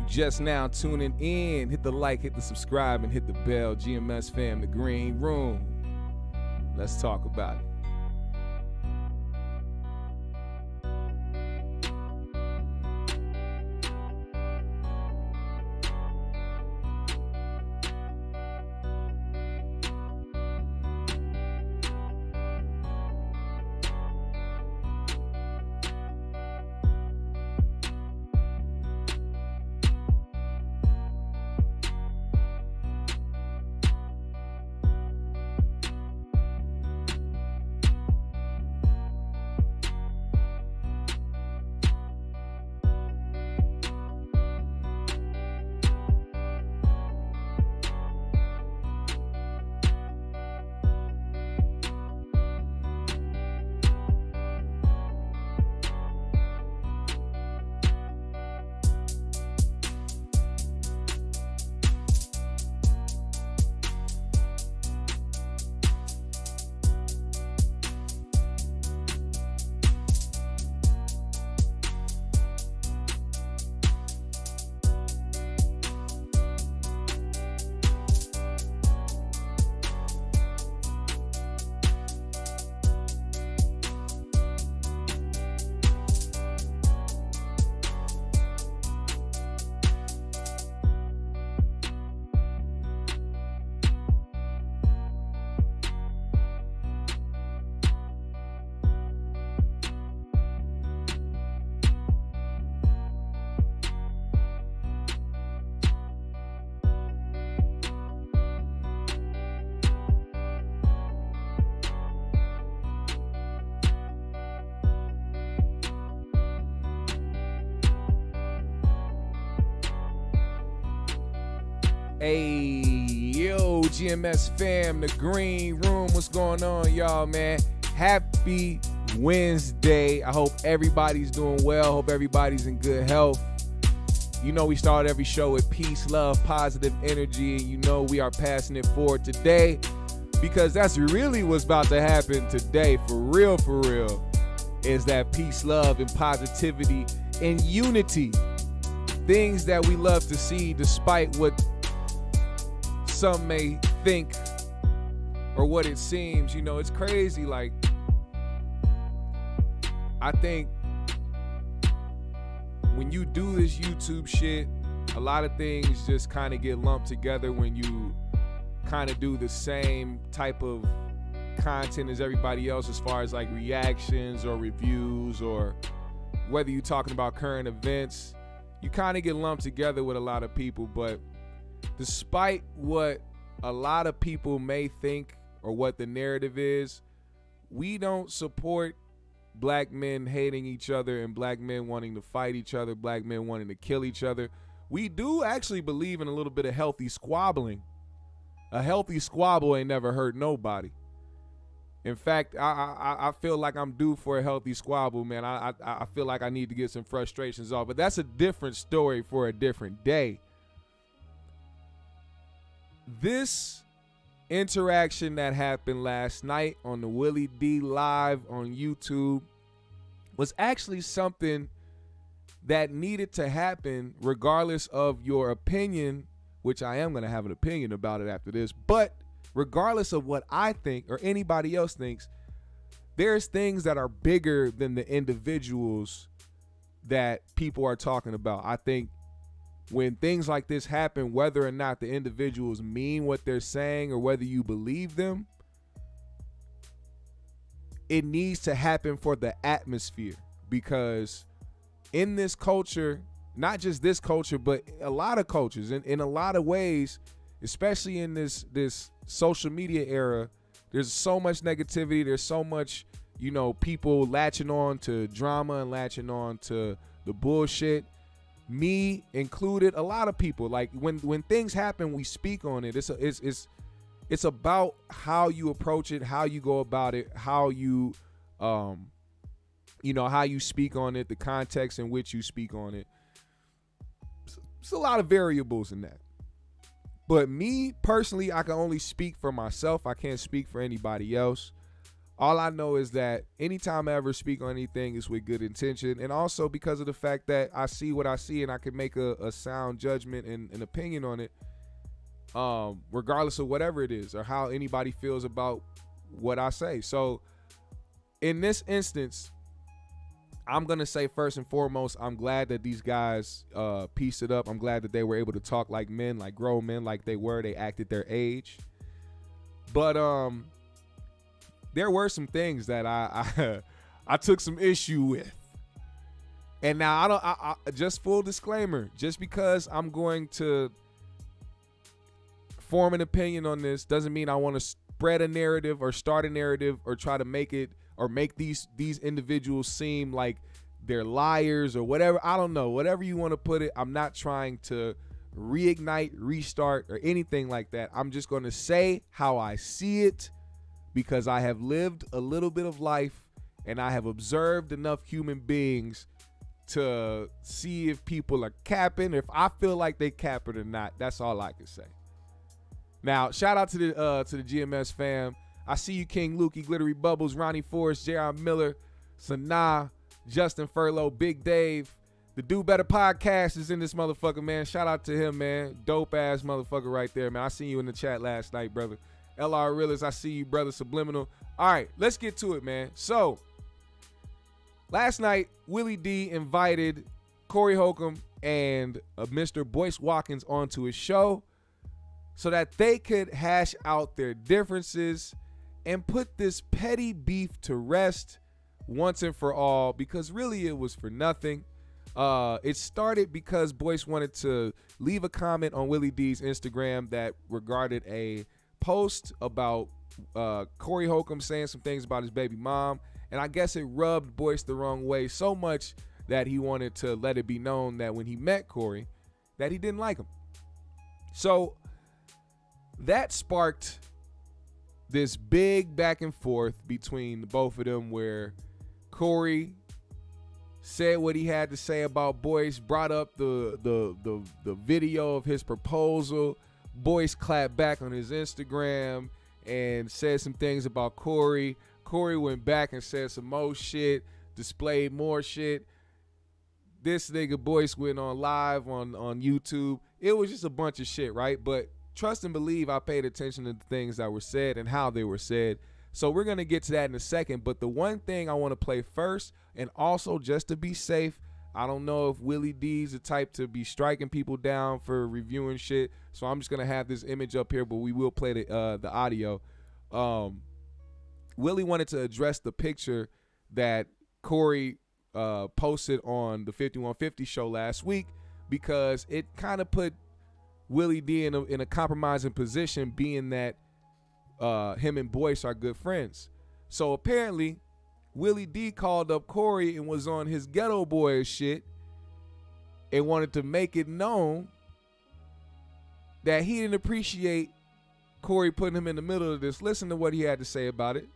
just now tuning in, hit the like, hit the subscribe, and hit the bell. GMS fam, the green room. Let's talk about it. Hey, yo, GMS fam, the green room. What's going on, y'all, man? Happy Wednesday. I hope everybody's doing well. Hope everybody's in good health. You know we start every show with peace, love, positive energy, and you know we are passing it forward today because that's really what's about to happen today, for real, is that peace, love, and positivity and unity. Things that we love to see despite what some may think or what it seems. You know, it's crazy. Like, I think when you do this YouTube shit, a lot of things just kind of get lumped together when you kind of do the same type of content as everybody else, as far as like reactions or reviews, or whether you're talking about current events, you kind of get lumped together with a lot of people. But despite what a lot of people may think or what the narrative is, we don't support black men hating each other and black men wanting to fight each other, black men wanting to kill each other. We do actually believe in a little bit of healthy squabbling. A healthy squabble ain't never hurt nobody. In fact, I feel like I'm due for a healthy squabble, man. I feel like I need to get some frustrations off, but that's a different story for a different day. This interaction that happened last night on the Willie D live on YouTube was actually something that needed to happen regardless of your opinion, which I am going to have an opinion about it after this. But regardless of what I think or anybody else thinks, there's things that are bigger than the individuals that people are talking about. I think when things like this happen, whether or not the individuals mean what they're saying or whether you believe them, it needs to happen for the atmosphere. Because in this culture, not just this culture, but a lot of cultures, in a lot of ways, especially in this social media era, there's so much negativity. There's so much, you know, people latching on to drama and latching on to the bullshit. Me included, a lot of people. Like when things happen, we speak on it. It's about how you approach it, how you go about it, how you how you speak on it, the context in which you speak on it. There's a lot of variables in that. But me personally, I can only speak for myself. I can't speak for anybody else. All I know is that anytime I ever speak on anything is with good intention, and also because of the fact that I see what I see and I can make a sound judgment and an opinion on it, regardless of whatever it is or how anybody feels about what I say. So in this instance, I'm going to say first and foremost, I'm glad that these guys pieced it up. I'm glad that they were able to talk like men, like grown men, like they were. They acted their age. But there were some things that I took some issue with. And now I just full disclaimer, just because I'm going to form an opinion on this doesn't mean I want to spread a narrative or start a narrative or try to make it or make these individuals seem like they're liars or whatever. I don't know. Whatever you want to put it, I'm not trying to reignite, restart, or anything like that. I'm just going to say how I see it because I have lived a little bit of life and I have observed enough human beings to see if people are capping, if I feel like they cap it or not. That's all I can say. Now, shout out to the GMS fam. I see you, King Lukey, Glittery Bubbles, Ronnie Forrest, J.R. Miller, Sanaa, Justin Furlow, Big Dave. The Do Better podcast is in this motherfucker, man. Shout out to him, man. Dope ass motherfucker right there, man. I seen you in the chat last night, brother. LR Realist, I see you, brother. Subliminal. All right, let's get to it, man. So, last night, Willie D invited Corey Holcomb and Mr. Boyce Watkins onto his show so that they could hash out their differences and put this petty beef to rest once and for all, because really it was for nothing. It started because Boyce wanted to leave a comment on Willie D's Instagram that regarded a post about Corey Holcomb saying some things about his baby mom, and I guess it rubbed Boyce the wrong way so much that he wanted to let it be known that when he met Corey, that he didn't like him. So that sparked this big back and forth between both of them where Corey said what he had to say about Boyce, brought up the video of his proposal. Boyce clapped back on his Instagram and said some things about Corey. Corey went back and said some more shit, displayed more shit. This nigga Boyce went on live on YouTube. It was just a bunch of shit, right? But trust and believe I paid attention to the things that were said and how they were said. So we're going to get to that in a second. But the one thing I want to play first, and also just to be safe, I don't know if Willie D's the type to be striking people down for reviewing shit. So I'm just going to have this image up here, but we will play the audio. Willie wanted to address the picture that Corey posted on the 5150 show last week because it kind of put Willie D in a compromising position, being that him and Boyce are good friends. So apparently Willie D called up Corey and was on his ghetto boy shit and wanted to make it known that he didn't appreciate Corey putting him in the middle of this. Listen to what he had to say about it.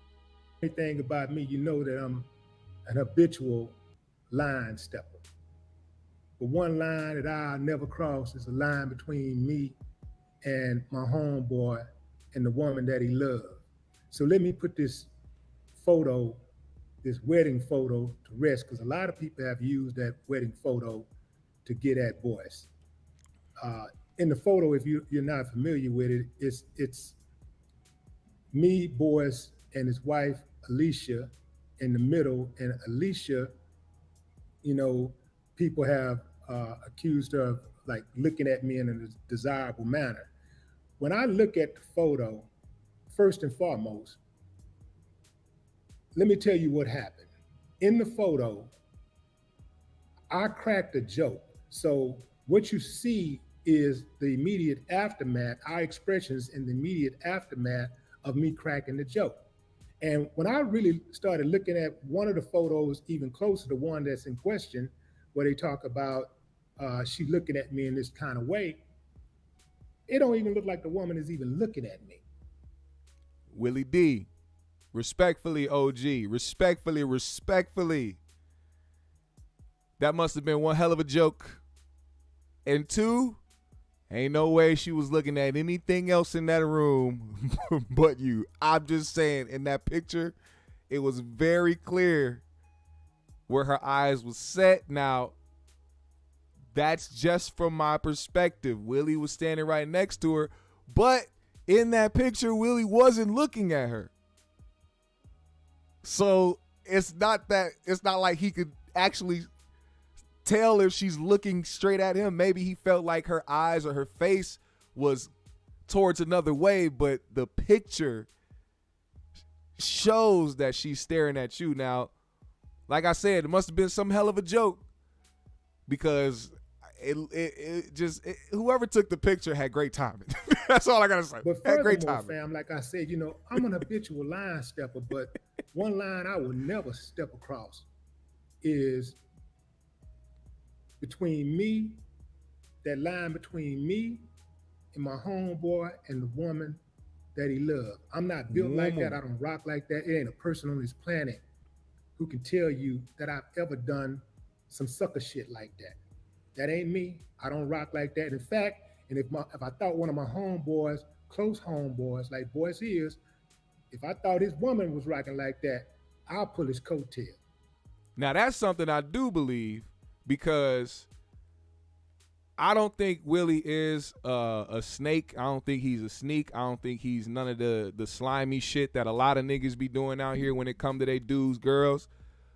Anything about me, you know that I'm an habitual line stepper. But one line that I'll never cross is a line between me and my homeboy and the woman that he loved. So let me put this photo, this wedding photo, to rest, because a lot of people have used that wedding photo to get at Boyce. In the photo, if you're not familiar with it, it's me, Boyce, and his wife, Alicia, in the middle. And Alicia, you know, people have accused her of like looking at me in a desirable manner. When I look at the photo, first and foremost, let me tell you what happened. In the photo, I cracked a joke. So what you see is the immediate aftermath, our expressions in the immediate aftermath of me cracking the joke. And when I really started looking at one of the photos, even closer to one that's in question, where they talk about she looking at me in this kind of way, it don't even look like the woman is even looking at me. Willie D, respectfully, OG, respectfully. That must have been one hell of a joke. And two, ain't no way she was looking at anything else in that room but you. I'm just saying, in that picture, it was very clear where her eyes was set. Now, that's just from my perspective. Willie was standing right next to her, but in that picture, Willie wasn't looking at her. So it's not like he could actually tell if she's looking straight at him. Maybe he felt like her eyes or her face was towards another way, but the picture shows that she's staring at you. Now, like I said, it must have been some hell of a joke, because whoever took the picture had great timing. That's all I gotta say. But had great furthermore, timing. fam, like I said, I'm an habitual line stepper, but one line I will never step across is between me, that line between me and my homeboy and the woman that he loved. I'm not built like that. I don't rock like that. It ain't a person on this planet who can tell you that I've ever done some sucker shit like that. That ain't me. I don't rock like that. In fact, and if I thought one of my homeboys, close homeboys, like Boyce is, if I thought his woman was rocking like that, I'll pull his coattail. Now, that's something I do believe, because I don't think Willie is a snake. I don't think he's a sneak. I don't think he's none of the slimy shit that a lot of niggas be doing out here when it come to they dudes, girls.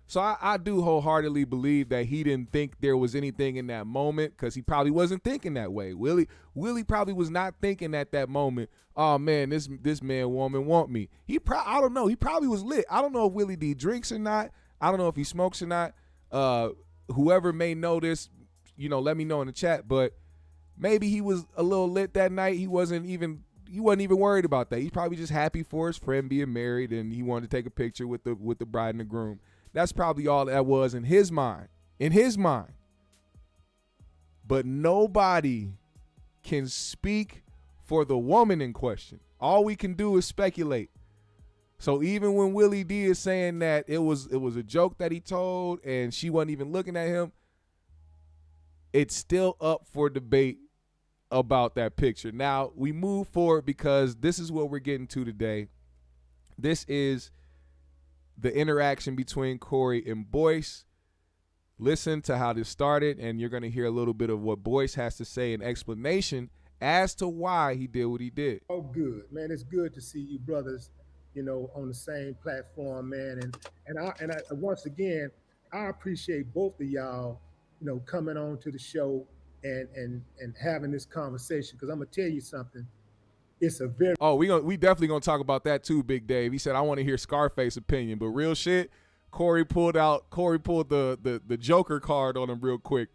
So I do wholeheartedly believe that he didn't think there was anything in that moment, because he probably wasn't thinking that way. Willie probably was not thinking at that moment, oh man, this man woman want me. I don't know. He probably was lit. I don't know if Willie D drinks or not. I don't know if he smokes or not. Whoever may know this, let me know in the chat. But maybe he was a little lit that night. He wasn't even worried about that. He's probably just happy for his friend being married, and he wanted to take a picture with the bride and the groom. That's probably all that was in his mind. But nobody can speak for the woman in question. All we can do is speculate. So even when Willie D is saying that it was a joke that he told and she wasn't even looking at him, it's still up for debate about that picture. Now, we move forward because this is what we're getting to today. This is the interaction between Corey and Boyce. Listen to how this started, and you're going to hear a little bit of what Boyce has to say in explanation as to why he did what he did. Oh, good, man. It's good to see you brothers, on the same platform, man. And I once again, I appreciate both of y'all, coming on to the show and having this conversation, because I'm going to tell you something. It's a very we definitely gonna talk about that too, Big Dave. He said I want to hear Scarface opinion, but real shit, Corey pulled the Joker card on him real quick.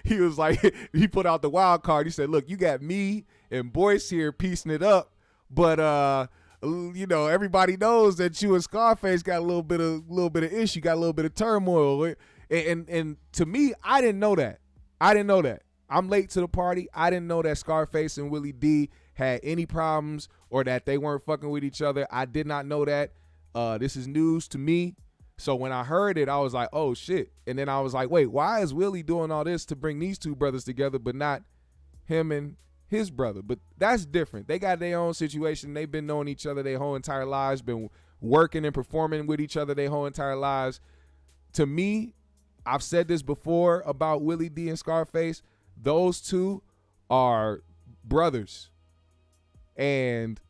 He was like, he put out the wild card. He said, look, you got me and Boyce here piecing it up, but everybody knows that you and Scarface got a little bit of issue, got a little bit of turmoil, and to me, I didn't know that. I'm late to the party. I didn't know that Scarface and Willie D had any problems or that they weren't fucking with each other. I did not know that. This is news to me. So when I heard it, I was like, oh shit. And then I was like, wait, why is Willie doing all this to bring these two brothers together, but not him and his brother? But that's different. They got their own situation. They've been knowing each other their whole entire lives, been working and performing with each other their whole entire lives. To me, I've said this before about Willie D and Scarface. Those two are brothers, and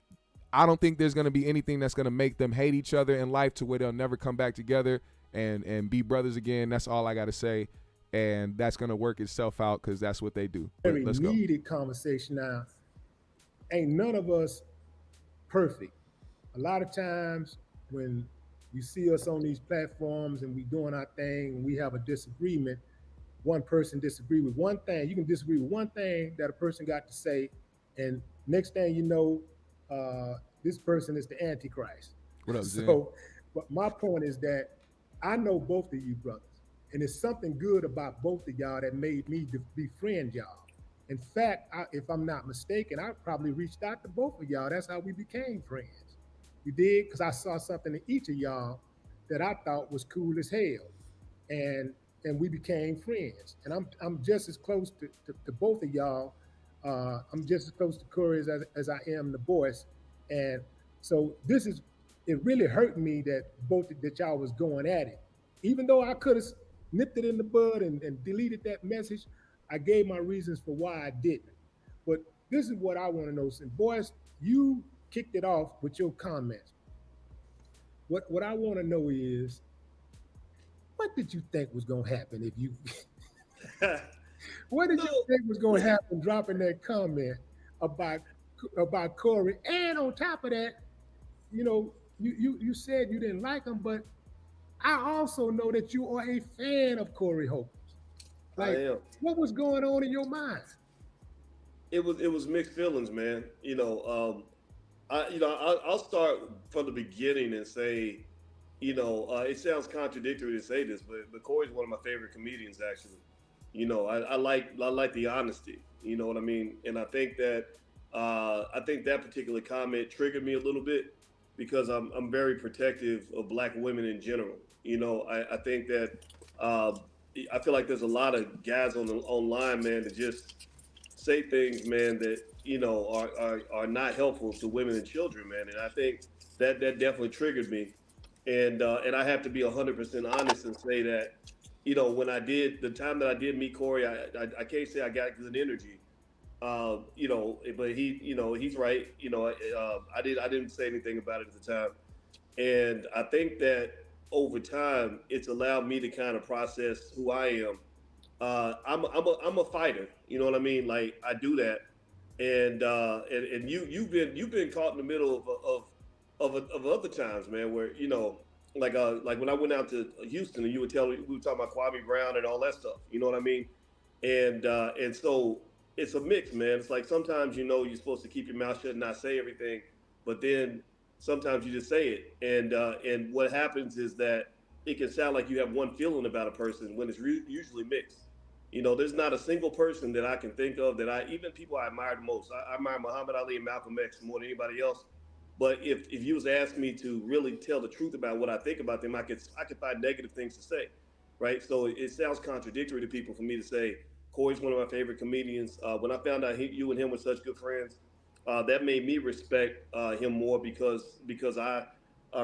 I don't think there's going to be anything that's going to make them hate each other in life to where they'll never come back together and be brothers again. That's all I got to say, and that's going to work itself out because that's what they do. Very let's needed conversation. Now, ain't none of us perfect. A lot of times when you see us on these platforms and we doing our thing and we have a disagreement, one person disagree with one thing. You can disagree with one thing that a person got to say, and next thing you know, this person is the Antichrist. What up, Zen? So, but my point is that I know both of you brothers, and it's something good about both of y'all that made me befriend y'all. In fact, if I'm not mistaken, I probably reached out to both of y'all. That's how we became friends. You did? Because I saw something in each of y'all that I thought was cool as hell, and we became friends. And I'm just as close to both of y'all. I'm just as close to Corey as I am to Boyce. And so this is it really hurt me that that y'all was going at it. Even though I could have nipped it in the bud and deleted that message, I gave my reasons for why I didn't. But this is what I want to know. Since Boyce, you kicked it off with your comments. What I want to know is, what did you think was gonna happen if you what did you think was gonna happen dropping that comment about Corey? And on top of that, you said you didn't like him, but I also know that you are a fan of Corey Holcomb. Like, I am. what was going on in your mind? It was mixed feelings, man. I'll start from the beginning and say, it sounds contradictory to say this, but Corey's one of my favorite comedians, actually. I like the honesty. You know what I mean? And I think that particular comment triggered me a little bit because I'm very protective of black women in general. I think that I feel like there's a lot of guys online, man, that just say things, man, that are not helpful to women and children, man. And I think that definitely triggered me. And I have to be 100% honest and say that, when the time that I did meet Corey, I can't say I got good energy. But he's right. I didn't say anything about it at the time. And I think that over time, it's allowed me to kind of process who I am. I'm a fighter. You know what I mean? Like, I do that. And you've been caught in the middle of other times, man, where like when I went out to Houston and you would tell me, we were talking about Kwame Brown and all that stuff. You know what I mean? And so it's a mix, man. It's like sometimes you're supposed to keep your mouth shut and not say everything, but then sometimes you just say it. And what happens is that it can sound like you have one feeling about a person when it's usually mixed. There's not a single person that I can think of even people I admire the most. I admire Muhammad Ali and Malcolm X more than anybody else. But if you was asked me to really tell the truth about what I think about them, I could find negative things to say, right? So it sounds contradictory to people for me to say Corey's one of my favorite comedians. When I found out you and him were such good friends, that made me respect him more because I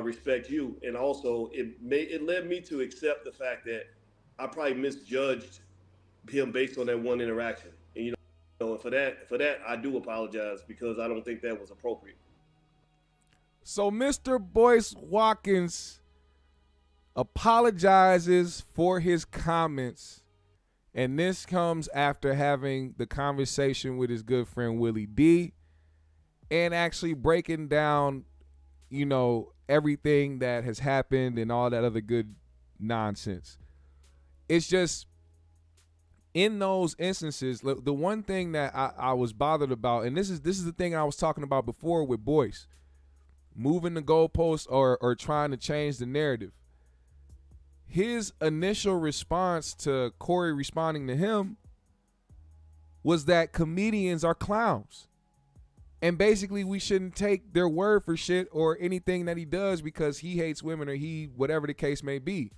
respect you, and also it led me to accept the fact that I probably misjudged him based on that one interaction. And for that I do apologize because I don't think that was appropriate. So Mr. Boyce Watkins apologizes for his comments, and this comes after having the conversation with his good friend Willie D and actually breaking down, everything that has happened and all that other good nonsense. It's just, in those instances, the one thing that I was bothered about, and this is the thing I was talking about before with Boyce, moving the goalposts or trying to change the narrative. His initial response to Corey responding to him was that comedians are clowns. And basically we shouldn't take their word for shit or anything that he does because he hates women or whatever the case may be.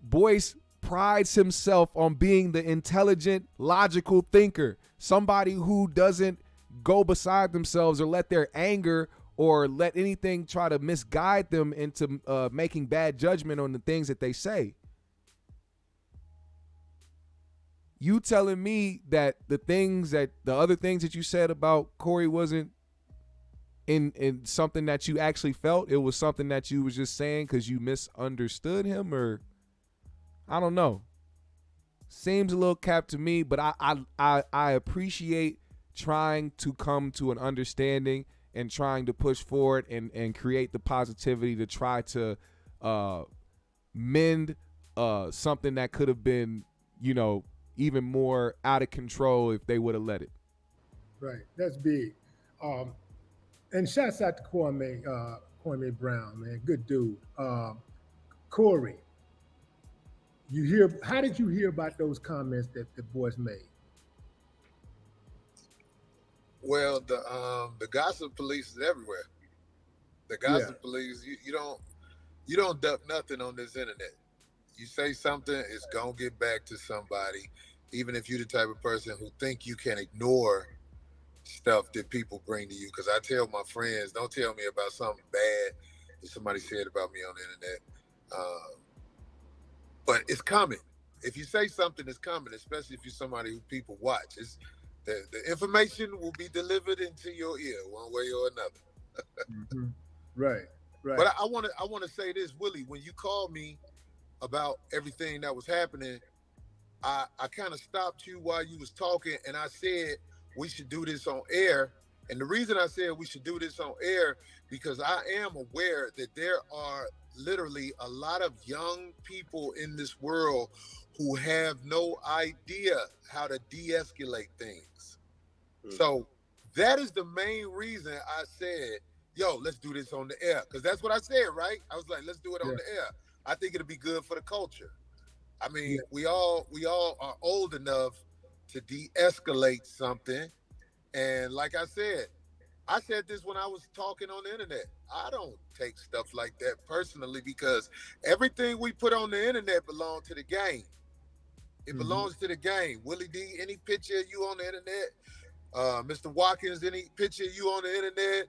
Boyce prides himself on being the intelligent, logical thinker, somebody who doesn't go beside themselves or let their anger or let anything try to misguide them into making bad judgment on the things that they say. You telling me that the other things that you said about Corey wasn't in something that you actually felt? It was something that you was just saying because you misunderstood him, or I don't know. Seems a little cap to me, but I appreciate trying to come to an understanding and trying to push forward and create the positivity to try to mend something that could have been, even more out of control if they would have let it. Right, that's big. And shouts out to Kwame Brown, man, good dude. Corey, how did you hear about those comments that the Boyce made? Well, the gossip police is everywhere. The gossip police, you don't duck nothing on this internet. You say something, it's gonna get back to somebody, even if you're the type of person who think you can ignore stuff that people bring to you. Because I tell my friends, don't tell me about something bad that somebody said about me on the internet. But it's coming. If you say something, it's coming, especially if you're somebody who people watch. The information will be delivered into your ear one way or another. Right. But I want to say this, Willie, when you called me about everything that was happening, I kind of stopped you while you was talking, and I said we should do this on air. And the reason I said we should do this on air, because I am aware that there are literally a lot of young people in this world who have no idea how to de-escalate things. So that is the main reason I said, yo, let's do this on the air. Because that's what I said, right? I was like, let's do it on the air. I think it'll be good for the culture. I mean, we all are old enough to de-escalate something. And like I said this when I was talking on the internet. I don't take stuff like that personally, because everything we put on the internet belongs to the game. It belongs to the game. Willie D, any picture of you on the internet, Mr. Watkins, any picture of you on the internet,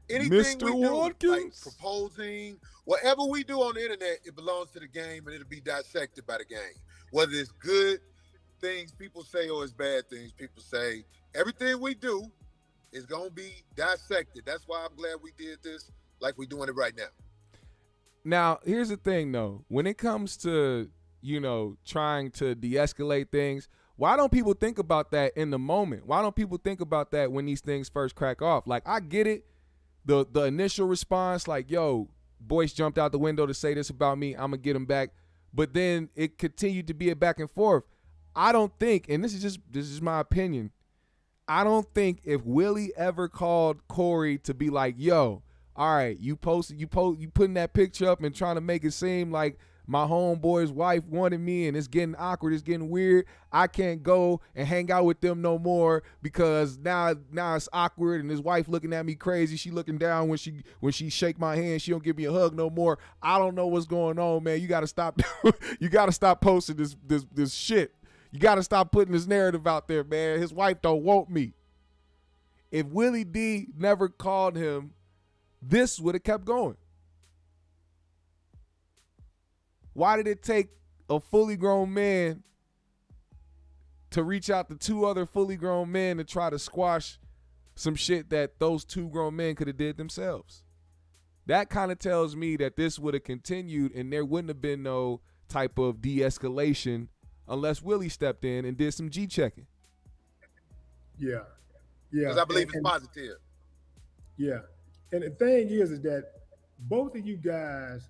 anything Mr. we do, Watkins, like proposing, whatever we do on the internet, it belongs to the game, and it'll be dissected by the game. Whether it's good things people say or it's bad things people say, everything we do is going to be dissected. That's why I'm glad we did this like we're doing it right now. Now, here's the thing, though. When it comes to, trying to de-escalate things, why don't people think about that in the moment? Why don't people think about that when these things first crack off? Like, I get it. The initial response, like, yo, Boyce jumped out the window to say this about me, I'm going to get him back. But then it continued to be a back and forth. I don't think, and this is my opinion, I don't think if Willie ever called Corey to be like, yo, all right, you putting that picture up and trying to make it seem like my homeboy's wife wanted me and it's getting awkward, it's getting weird. I can't go and hang out with them no more because now it's awkward and his wife looking at me crazy. She looking down when she shake my hand. She don't give me a hug no more. I don't know what's going on, man. You got to stop. You got to stop posting this shit. You got to stop putting this narrative out there, man. His wife don't want me. If Willie D never called him, this would have kept going. Why did it take a fully grown man to reach out to two other fully grown men to try to squash some shit that those two grown men could have did themselves? That kind of tells me that this would have continued and there wouldn't have been no type of de-escalation unless Willie stepped in and did some G-checking. Yeah. Because I believe it's positive. Yeah. And the thing is that both of you guys,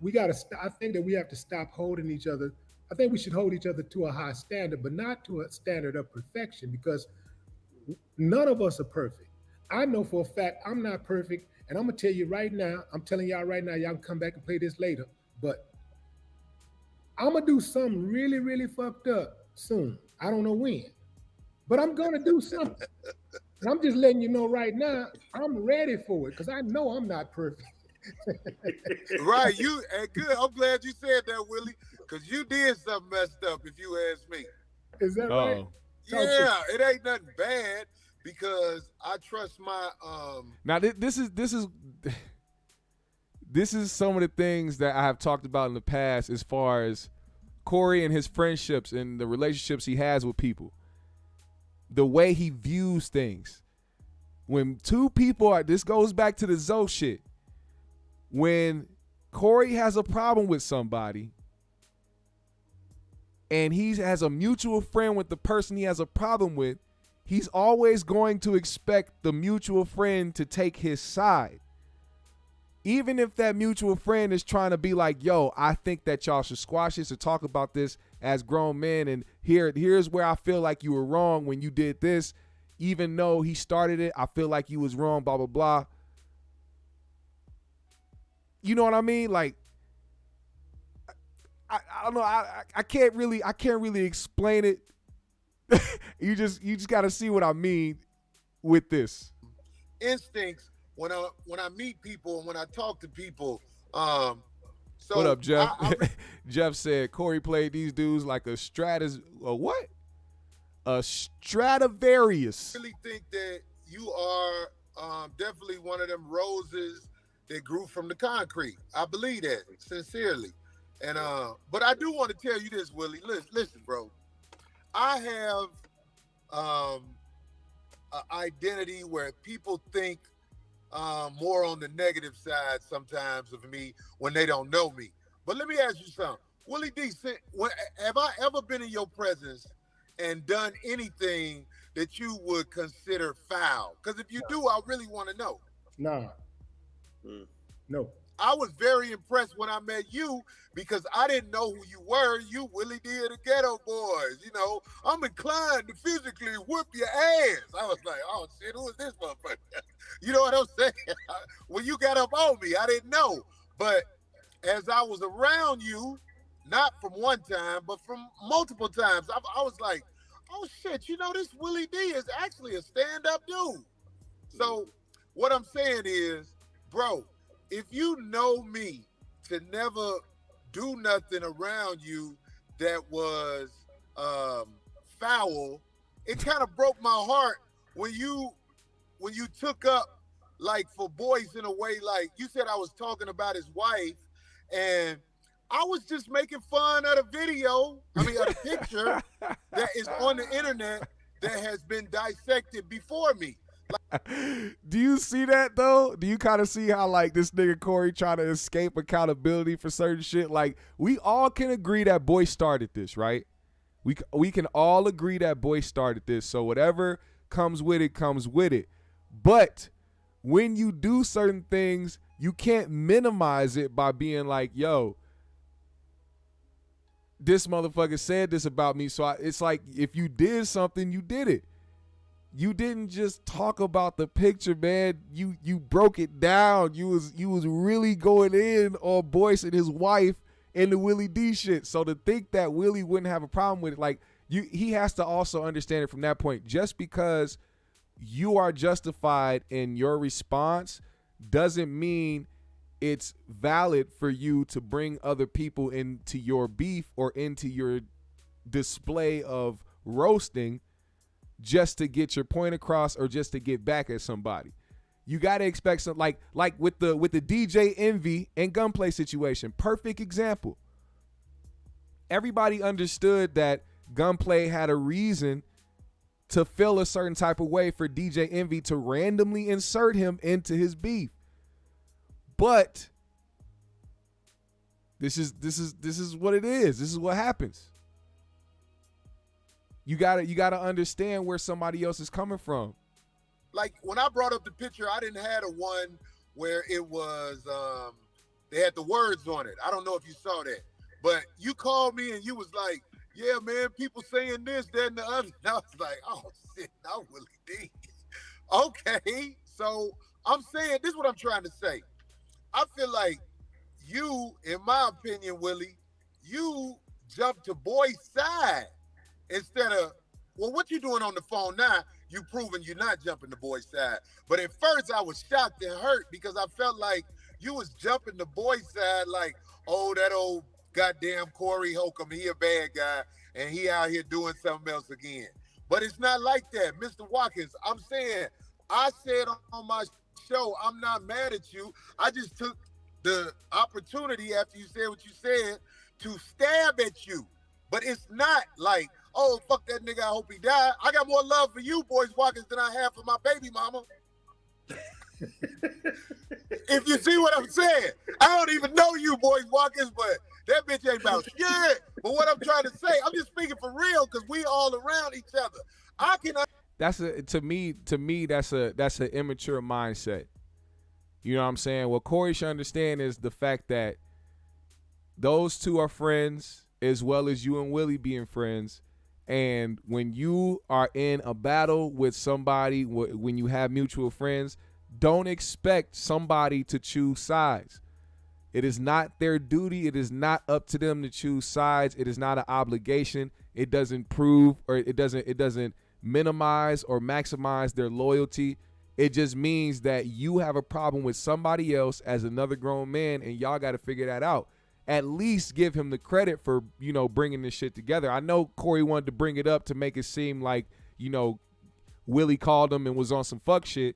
I think that we have to stop holding each other. I think we should hold each other to a high standard, but not to a standard of perfection, because none of us are perfect. I know for a fact I'm not perfect, and I'm gonna tell you right now, I'm telling y'all right now, y'all can come back and play this later, but I'm gonna do something really, really fucked up soon. I don't know when, but I'm gonna do something. And I'm just letting you know right now, I'm ready for it, because I know I'm not perfect. Right, good. I'm glad you said that, Willie, because you did something messed up, if you ask me. Is that right? Yeah, it ain't nothing bad, because I trust my Now this is some of the things that I have talked about in the past as far as Corey and his friendships and the relationships he has with people. The way he views things. When two people this goes back to the Zoe shit. When Corey has a problem with somebody and he has a mutual friend with the person he has a problem with, he's always going to expect the mutual friend to take his side. Even if that mutual friend is trying to be like, yo, I think that y'all should squash this or talk about this as grown men, and here's where I feel like you were wrong when you did this. Even though he started it, I feel like you was wrong, blah, blah, blah. You know what I mean? Like, I don't know. I can't really explain it. You just got to see what I mean with this. Instincts when I meet people and when I talk to people. So what up, Jeff? Jeff said Corey played these dudes like a what? a Stradivarius. I really think that you are definitely one of them roses that grew from the concrete. I believe that sincerely. And but I do want to tell you this, Willie. Listen, bro. I have an identity where people think more on the negative side sometimes of me when they don't know me. But let me ask you something. Willie D, have I ever been in your presence and done anything that you would consider foul? Because if you do, I really want to know. Nah. No. I was very impressed when I met you because I didn't know who you were. You Willie D of the Ghetto Boys. You know, I'm inclined to physically whoop your ass. I was like, oh shit, who is this motherfucker? You know what I'm saying? When you got up on me, I didn't know. But as I was around you, not from one time, but from multiple times, I was like, oh shit, you know, this Willie D is actually a stand-up dude. So what I'm saying is, bro, if you know me to never do nothing around you that was foul, it kind of broke my heart when you took up like for Boyce in a way, like you said I was talking about his wife, and I was just making fun of the video, of the picture that is on the internet that has been dissected before me. Do you see that though? Do you kind of see how like this nigga Corey trying to escape accountability for certain shit? Like we all can agree that Boyce started this, right? We can all agree that Boyce started this. So whatever comes with it comes with it. But when you do certain things, you can't minimize it by being like, yo, this motherfucker said this about me. So it's like if you did something, you did it. You didn't just talk about the picture, man. You broke it down. You was really going in on Boyce and his wife and the Willie D shit. So to think that Willie wouldn't have a problem with it, like he has to also understand it from that point. Just because you are justified in your response doesn't mean it's valid for you to bring other people into your beef or into your display of roasting just to get your point across or just to get back at somebody. You got to expect some like with the DJ Envy and Gunplay situation. Perfect example. Everybody understood that Gunplay had a reason to feel a certain type of way for DJ Envy to randomly insert him into his beef. But this is what it is. This is what happens. You gotta understand where somebody else is coming from. Like when I brought up the picture, I didn't have a one where it was they had the words on it. I don't know if you saw that, but you called me and you was like, "Yeah, man, people saying this, that, and the other." And I was like, "Oh shit, now Willie D." Okay, so I'm saying this is what I'm trying to say. I feel like you, in my opinion, Willie, you jumped to Boyce's side. Instead of, well, what you doing on the phone now, you proving you're not jumping to Boyce's side. But at first I was shocked and hurt because I felt like you was jumping to Boyce's side like, oh, that old goddamn Corey Holcomb, he a bad guy, and he out here doing something else again. But it's not like that. Mr. Watkins, I'm saying, I said on my show, I'm not mad at you. I just took the opportunity after you said what you said to stab at you. But it's not like, oh, fuck that nigga, I hope he died. I got more love for you, Boyce Watkins, than I have for my baby mama. If you see what I'm saying. I don't even know you, Boyce Watkins, but that bitch ain't about shit. But what I'm trying to say, I'm just speaking for real because we all around each other. I can... To me, that's an immature mindset. You know what I'm saying? What Corey should understand is the fact that those two are friends as well as you and Willie being friends. And when you are in a battle with somebody, when you have mutual friends, don't expect somebody to choose sides. It is not their duty. It is not up to them to choose sides. It is not an obligation. It doesn't prove or it doesn't minimize or maximize their loyalty. It just means that you have a problem with somebody else as another grown man and y'all got to figure that out. at least give him the credit for, you know, bringing this shit together. I know Corey wanted to bring it up to make it seem like, you know, Willie called him and was on some fuck shit.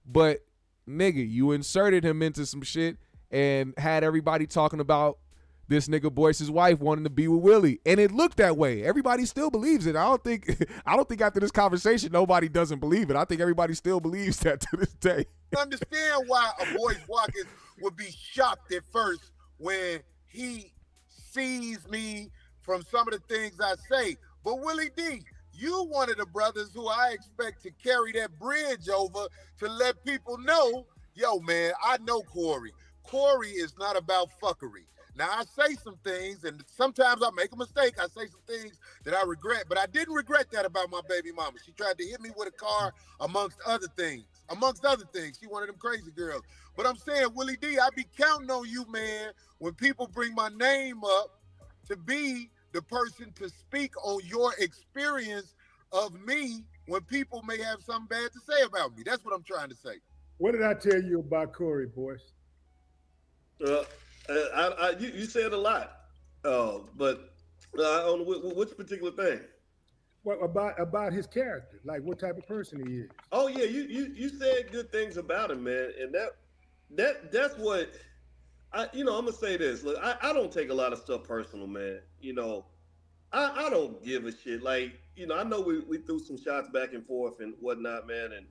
But, nigga, you inserted him into some shit and had everybody talking about this nigga Boyce's wife wanting to be with Willie. And it looked that way. Everybody still believes it. I don't think after this conversation, nobody doesn't believe it. I think everybody still believes that to this day. I understand why a Boyce Watkins would be shocked at first when he sees me from some of the things I say. But Willie D, you one of the brothers who I expect to carry that bridge over to let people know, yo, man, I know Corey. Corey is not about fuckery. Now, I say some things, and sometimes I make a mistake. I say some things that I regret, but I didn't regret that about my baby mama. She tried to hit me with a car, amongst other things. She one of them crazy girls. But I'm saying, Willie D, I be counting on you, man, when people bring my name up to be the person to speak on your experience of me when people may have something bad to say about me. That's what I'm trying to say. What did I tell you about Corey, Boyce? You said a lot, but on which particular thing? What about his character? Like what type of person he is? Oh yeah, you said good things about him, man, and that's what I'm gonna say this. Look, I don't take a lot of stuff personal, man. You know, I don't give a shit. Like, you know, I know we threw some shots back and forth and whatnot, man, and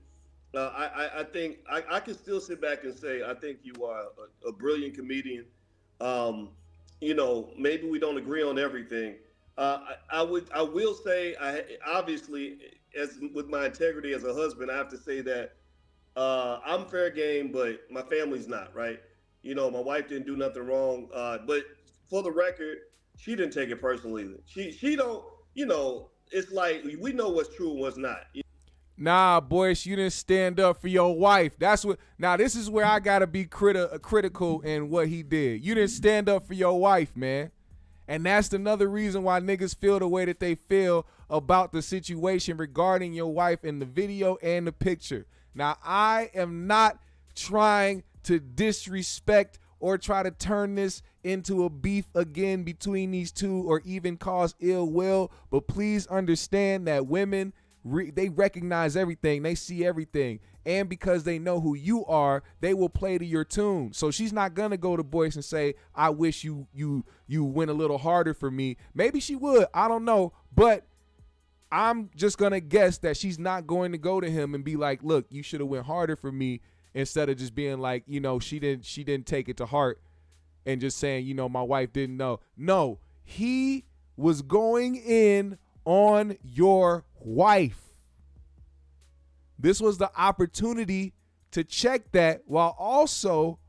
I think I can still sit back and say I think you are a brilliant comedian. You know, maybe we don't agree on everything. I will say, obviously, as with my integrity as a husband, I have to say that I'm fair game, but my family's not, right? You know, my wife didn't do nothing wrong, but for the record, she didn't take it personally. She don't, you know, it's like we know what's true and what's not. Nah, Boyce, you didn't stand up for your wife. That's what. Now, this is where I gotta be critical in what he did. You didn't stand up for your wife, man, and that's another reason why niggas feel the way that they feel about the situation regarding your wife in the video and the picture. Now, I am not trying to disrespect or try to turn this into a beef again between these two or even cause ill will, but please understand that women, they recognize everything, they see everything, and because they know who you are, they will play to your tune. So she's not gonna go to Boyce and say, I wish you went a little harder for me. Maybe she would, I don't know, but I'm just gonna guess that she's not going to go to him and be like, look, you should have went harder for me, instead of just being like, you know, she didn't take it to heart and just saying, you know, my wife didn't know. No, he was going in on your wife. This was the opportunity to check that while also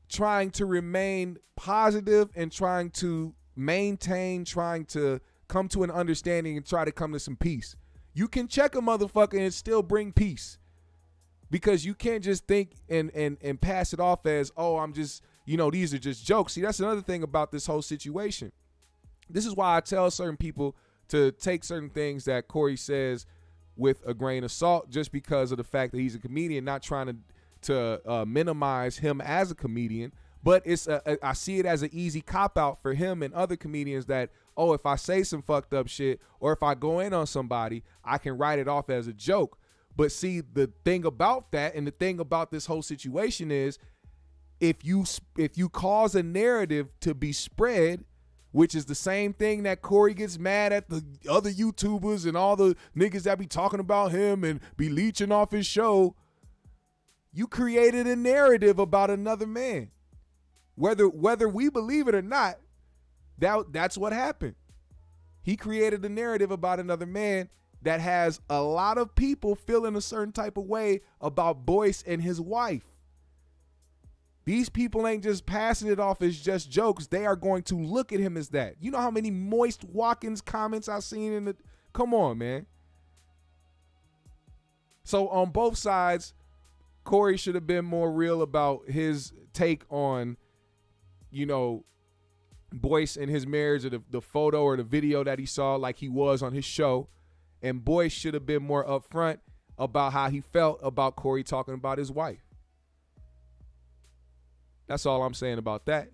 trying to remain positive and trying to maintain, trying to come to an understanding and try to come to some peace. You can check a motherfucker and still bring peace, because you can't just think and pass it off as, oh, I'm just, you know, these are just jokes. See, that's another thing about this whole situation. This is why I tell certain people to take certain things that Corey says with a grain of salt, just because of the fact that he's a comedian, not trying to minimize him as a comedian. But I see it as an easy cop-out for him and other comedians that, oh, if I say some fucked up shit or if I go in on somebody, I can write it off as a joke. But see, the thing about that and the thing about this whole situation is if you cause a narrative to be spread, which is the same thing that Corey gets mad at the other YouTubers and all the niggas that be talking about him and be leeching off his show, you created a narrative about another man. Whether we believe it or not, that's what happened. He created a narrative about another man that has a lot of people feeling a certain type of way about Boyce and his wife. These people ain't just passing it off as just jokes. They are going to look at him as that. You know how many Boyce Watkins comments I've seen in the... Come on, man. So on both sides, Corey should have been more real about his take on, you know, Boyce and his marriage, or the photo or the video that he saw like he was on his show. And Boyce should have been more upfront about how he felt about Corey talking about his wife. That's all I'm saying about that.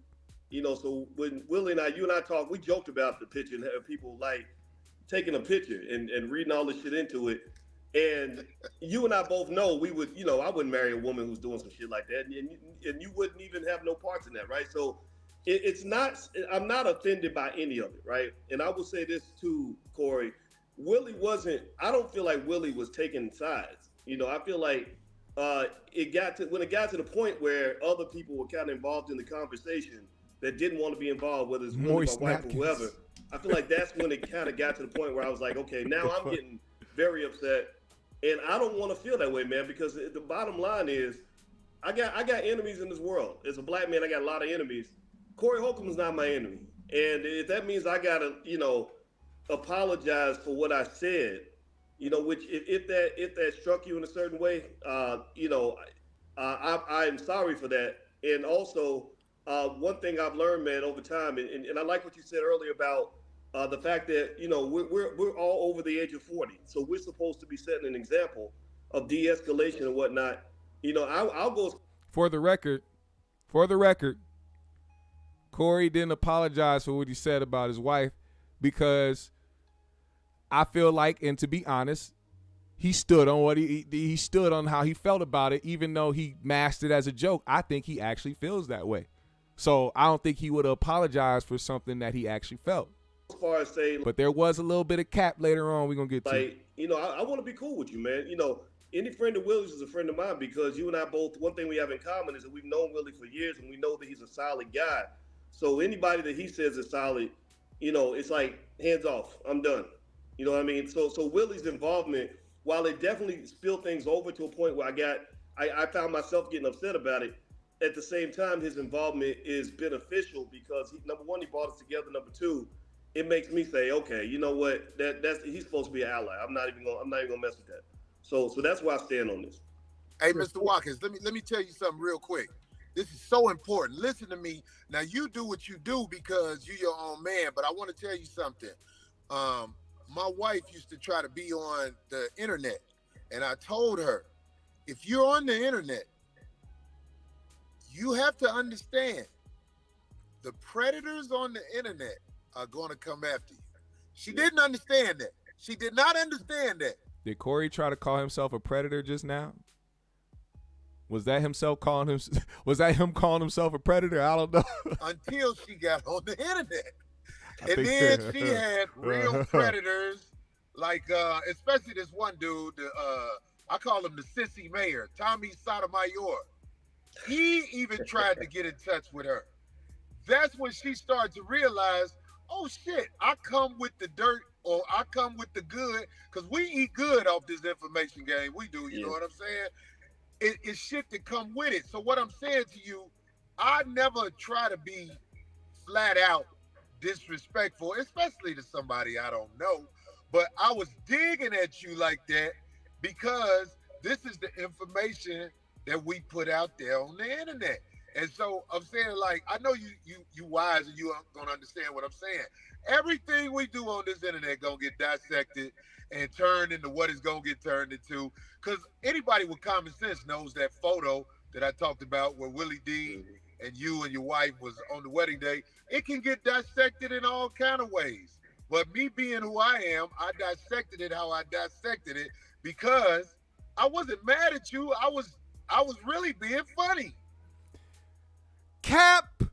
So when Willie and you and I talked, we joked about the picture and people like taking a picture and reading all this shit into it. And you and I both know we would, I wouldn't marry a woman who's doing some shit like that. And you wouldn't even have no parts in that, right? So it's not, I'm not offended by any of it, right? And I will say this too, Corey. I don't feel like Willie was taking sides. I feel like when it got to the point where other people were kind of involved in the conversation that didn't want to be involved, whether it's Willie, my wife, or whoever. I feel like that's when it kind of got to the point where I was like, okay, now I'm getting very upset, and I don't want to feel that way, man. Because the bottom line is, I got enemies in this world. As a black man, I got a lot of enemies. Corey Holcomb is not my enemy, and if that means I gotta, apologize for what I said, which if that struck you in a certain way, I'm sorry for that. And also, one thing I've learned, man, over time, and I like what you said earlier about the fact that we're all over the age of 40, so we're supposed to be setting an example of de-escalation and whatnot. I'll go. For the record, Corey didn't apologize for what he said about his wife because I feel like, and to be honest, he stood on what he stood on how he felt about it, even though he masked it as a joke. I think he actually feels that way. So I don't think he would apologize for something that he actually felt. As far as saying, but there was a little bit of cap later on. We're gonna get to. I want to be cool with you, man. Any friend of Willie's is a friend of mine because you and I both. One thing we have in common is that we've known Willie for years and we know that he's a solid guy. So anybody that he says is solid, it's like hands off. I'm done. You know what I mean? So Willie's involvement, while it definitely spilled things over to a point where I found myself getting upset about it. At the same time, his involvement is beneficial because number one, he brought us together. Number two, it makes me say, okay, you know what? That's he's supposed to be an ally. I'm not even gonna mess with that. So that's why I stand on this. Hey, Mr. Watkins, let me tell you something real quick. This is so important. Listen to me. Now, you do what you do because you're your own man, but I want to tell you something. My wife used to try to be on the internet, and I told her, if you're on the internet, you have to understand the predators on the internet are going to come after you. She didn't understand that. She did not understand that. Did Corey try to call himself a predator just now? Was that him calling himself a predator? I don't know. Until she got on the internet. And then she had real predators, like especially this one dude, I call him the sissy mayor, Tommy Sotomayor. He even tried to get in touch with her. That's when she started to realize, oh shit, I come with the dirt or I come with the good, because we eat good off this information game. We do, you know what I'm saying? It's shit that come with it. So what I'm saying to you, I never try to be flat out disrespectful, especially to somebody I don't know. But I was digging at you like that because this is the information that we put out there on the internet. And so I'm saying, like, I know you wise and you aren't gonna understand what I'm saying. Everything we do on this internet gonna get dissected and turned into what it's gonna get turned into. Because anybody with common sense knows that photo that I talked about where Willie D and you and your wife was on the wedding day, it can get dissected in all kind of ways. But me being who I am, I dissected it how I dissected it because I wasn't mad at you. I was really being funny. Cap,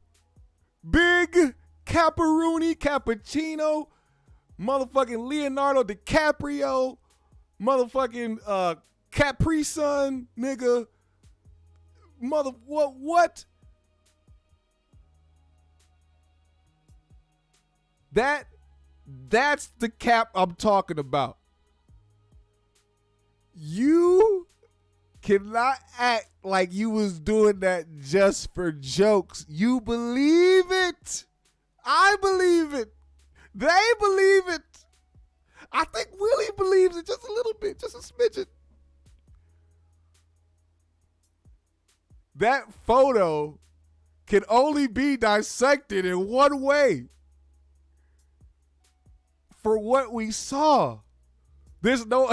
big, Caparoonie, Cappuccino, motherfucking Leonardo DiCaprio, motherfucking Capri Sun, nigga, what? That's the Cap I'm talking about. You cannot act like you was doing that just for jokes. You believe it. I believe it. They believe it. I think Willie believes it just a little bit, just a smidgen. That photo can only be dissected in one way. For what we saw. There's no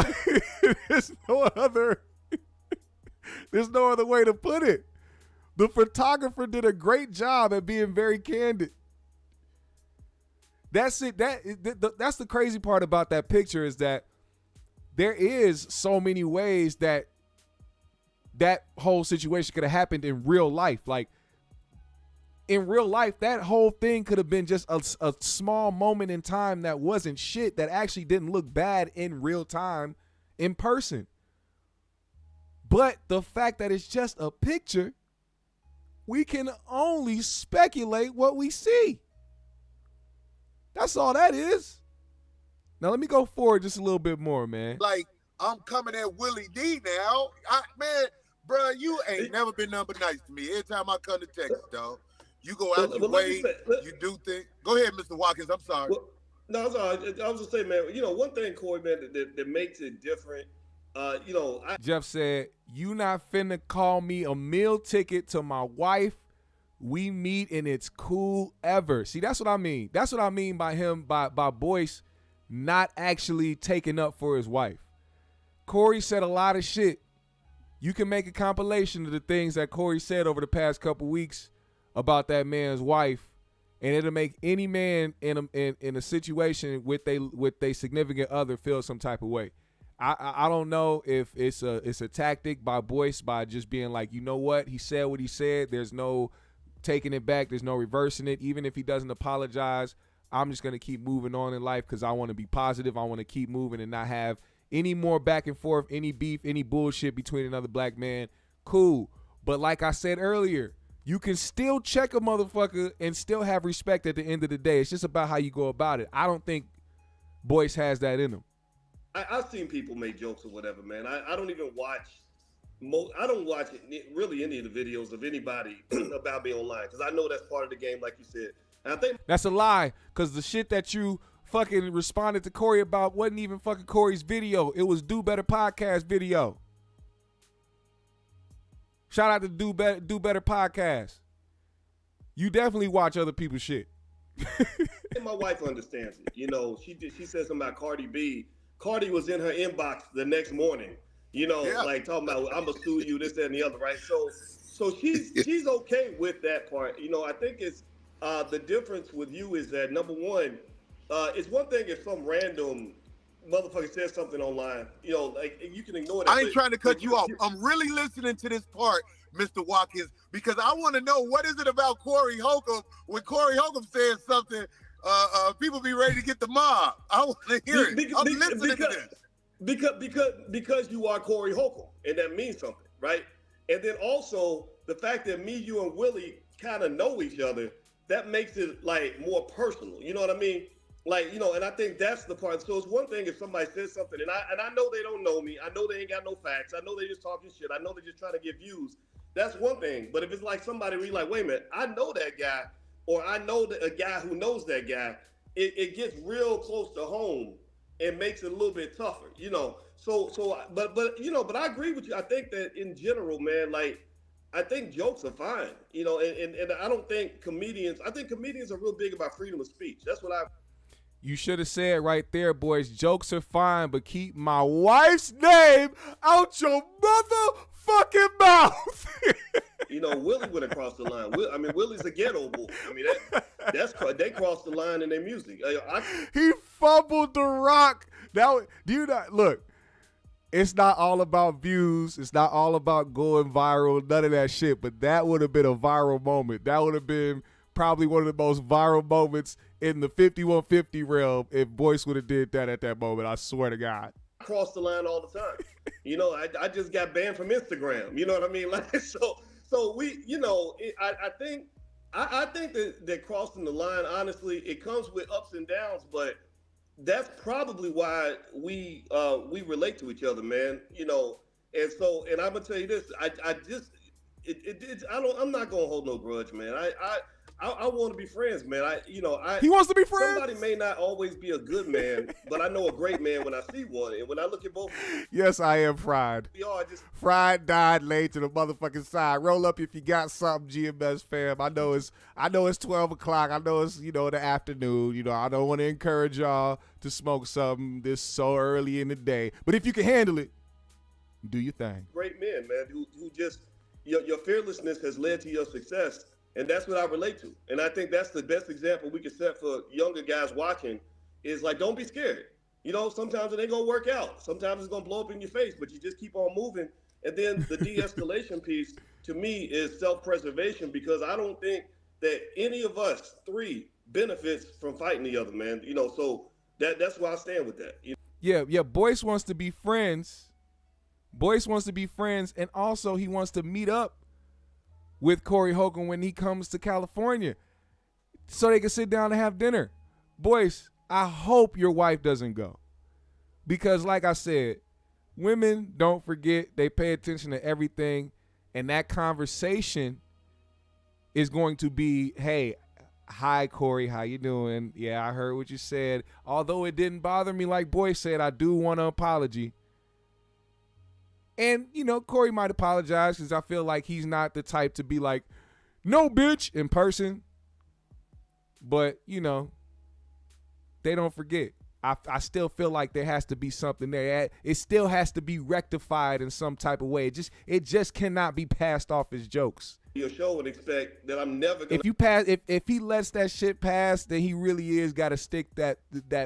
other way to put it. The photographer did a great job at being very candid. That's it. That's the crazy part about that picture is that there is so many ways that whole situation could have happened in real life. Like in real life, that whole thing could have been just a small moment in time that wasn't shit, that actually didn't look bad in real time in person. But the fact that it's just a picture, we can only speculate what we see. That's all that is. Now let me go forward just a little bit more, man. Like, I'm coming at Willie D now. Man, bro, you ain't never been number nice to me. Every time I come to Texas, dog, you go out your way, you do things. Go ahead, Mr. Watkins. I'm sorry. Well, no, I'm sorry. I was just saying, man, one thing, Corey, man, that makes it different, Jeff said, you not finna call me a meal ticket to my wife. We meet and it's cool ever. See, that's what I mean. That's what I mean by him, by Boyce not actually taking up for his wife. Corey said a lot of shit. You can make a compilation of the things that Corey said over the past couple weeks about that man's wife, and it'll make any man in a situation with a significant other feel some type of way. I don't know if it's a tactic by Boyce by just being like, you know what, he said what he said. There's no taking it back. There's no reversing it. Even if he doesn't apologize, I'm just going to keep moving on in life because I want to be positive. I want to keep moving and not have any more back and forth, any beef, any bullshit between another black man. Cool. But like I said earlier, you can still check a motherfucker and still have respect at the end of the day. It's just about how you go about it. I don't think Boyce has that in him. I've seen people make jokes or whatever, man. I don't even watch I don't watch really any of the videos of anybody about me online because I know that's part of the game, like you said. And I think that's a lie, because the shit that you fucking responded to Corey about wasn't even fucking Corey's video. It was Do Better Podcast video. Shout out to Do Better Podcast. You definitely watch other people's shit. My wife understands it. She said something about Cardi B. Cardi was in her inbox the next morning. Like talking about I'm gonna sue you, this, that, and the other, right? So she's okay with that part. I think it's the difference with you is that number one, it's one thing if some random motherfucker says something online, like you can ignore that. I ain't trying to cut you off. I'm really listening to this part, Mr. Watkins, because I want to know what is it about Corey Holcomb when Corey Holcomb says something, people be ready to get the mob. I want to hear it. I'm listening to this. Because you are Corey Holcomb, and that means something, right? And then also the fact that me, you, and Willie kind of know each other, that makes it like more personal. You know what I mean? Like, and I think that's the part. So it's one thing if somebody says something, and I know they don't know me, I know they ain't got no facts, I know they just talking shit, I know they're just trying to get views. That's one thing. But if it's like somebody where you're like, wait a minute, I know that guy, or I know a guy who knows that guy, it gets real close to home. It makes it a little bit tougher, but I agree with you. I think that in general, man, like, I think jokes are fine, and I don't think comedians are real big about freedom of speech. That's what You should have said right there, boys, jokes are fine, but keep my wife's name out your motherfucking mouth. Willie went across the line. Willie's a ghetto boy. They crossed the line in their music. He fumbled the rock. Now, do you not look? It's not all about views. It's not all about going viral. None of that shit. But that would have been a viral moment. That would have been probably one of the most viral moments in the 5150 realm if Boyce would have did that at that moment. I swear to God. I cross the line all the time. I just got banned from Instagram. You know what I mean? Like so we, I think that crossing the line, honestly, it comes with ups and downs, but that's probably why we relate to each other, man. And I'm gonna tell you this, I'm not gonna hold no grudge, man. I want to be friends, man. He wants to be friends. Somebody may not always be a good man, but I know a great man when I see one. And when I look at both, yes, I am fried. Fried, died, laid to the motherfucking side. Roll up if you got something, GMS fam. I know it's 12 o'clock. I know it's the afternoon. I don't want to encourage y'all to smoke something this so early in the day. But if you can handle it, do your thing. Great men, man, who just your fearlessness has led to your success, and that's what I relate to. And I think that's the best example we can set for younger guys watching is like, don't be scared. Sometimes it ain't gonna work out. Sometimes it's gonna blow up in your face, but you just keep on moving. And then the de-escalation piece to me is self-preservation, because I don't think that any of us three benefits from fighting the other, man. So that's why I stand with that. Yeah. Boyce wants to be friends. Boyce wants to be friends, and also he wants to meet up with Corey Holcomb when he comes to California so they can sit down and have dinner. Boyce, I hope your wife doesn't go, because like I said, women don't forget. They pay attention to everything, and that conversation is going to be, hey, hi, Corey, how you doing? Yeah, I heard what you said. Although it didn't bother me like Boyce said, I do want an apology. And, Corey might apologize because I feel like he's not the type to be like, no, bitch, in person. But, they don't forget. I still feel like there has to be something there. It still has to be rectified in some type of way. It just cannot be passed off as jokes. Your show would expect that I'm never gonna. If he lets that shit pass, then he really is got to stick that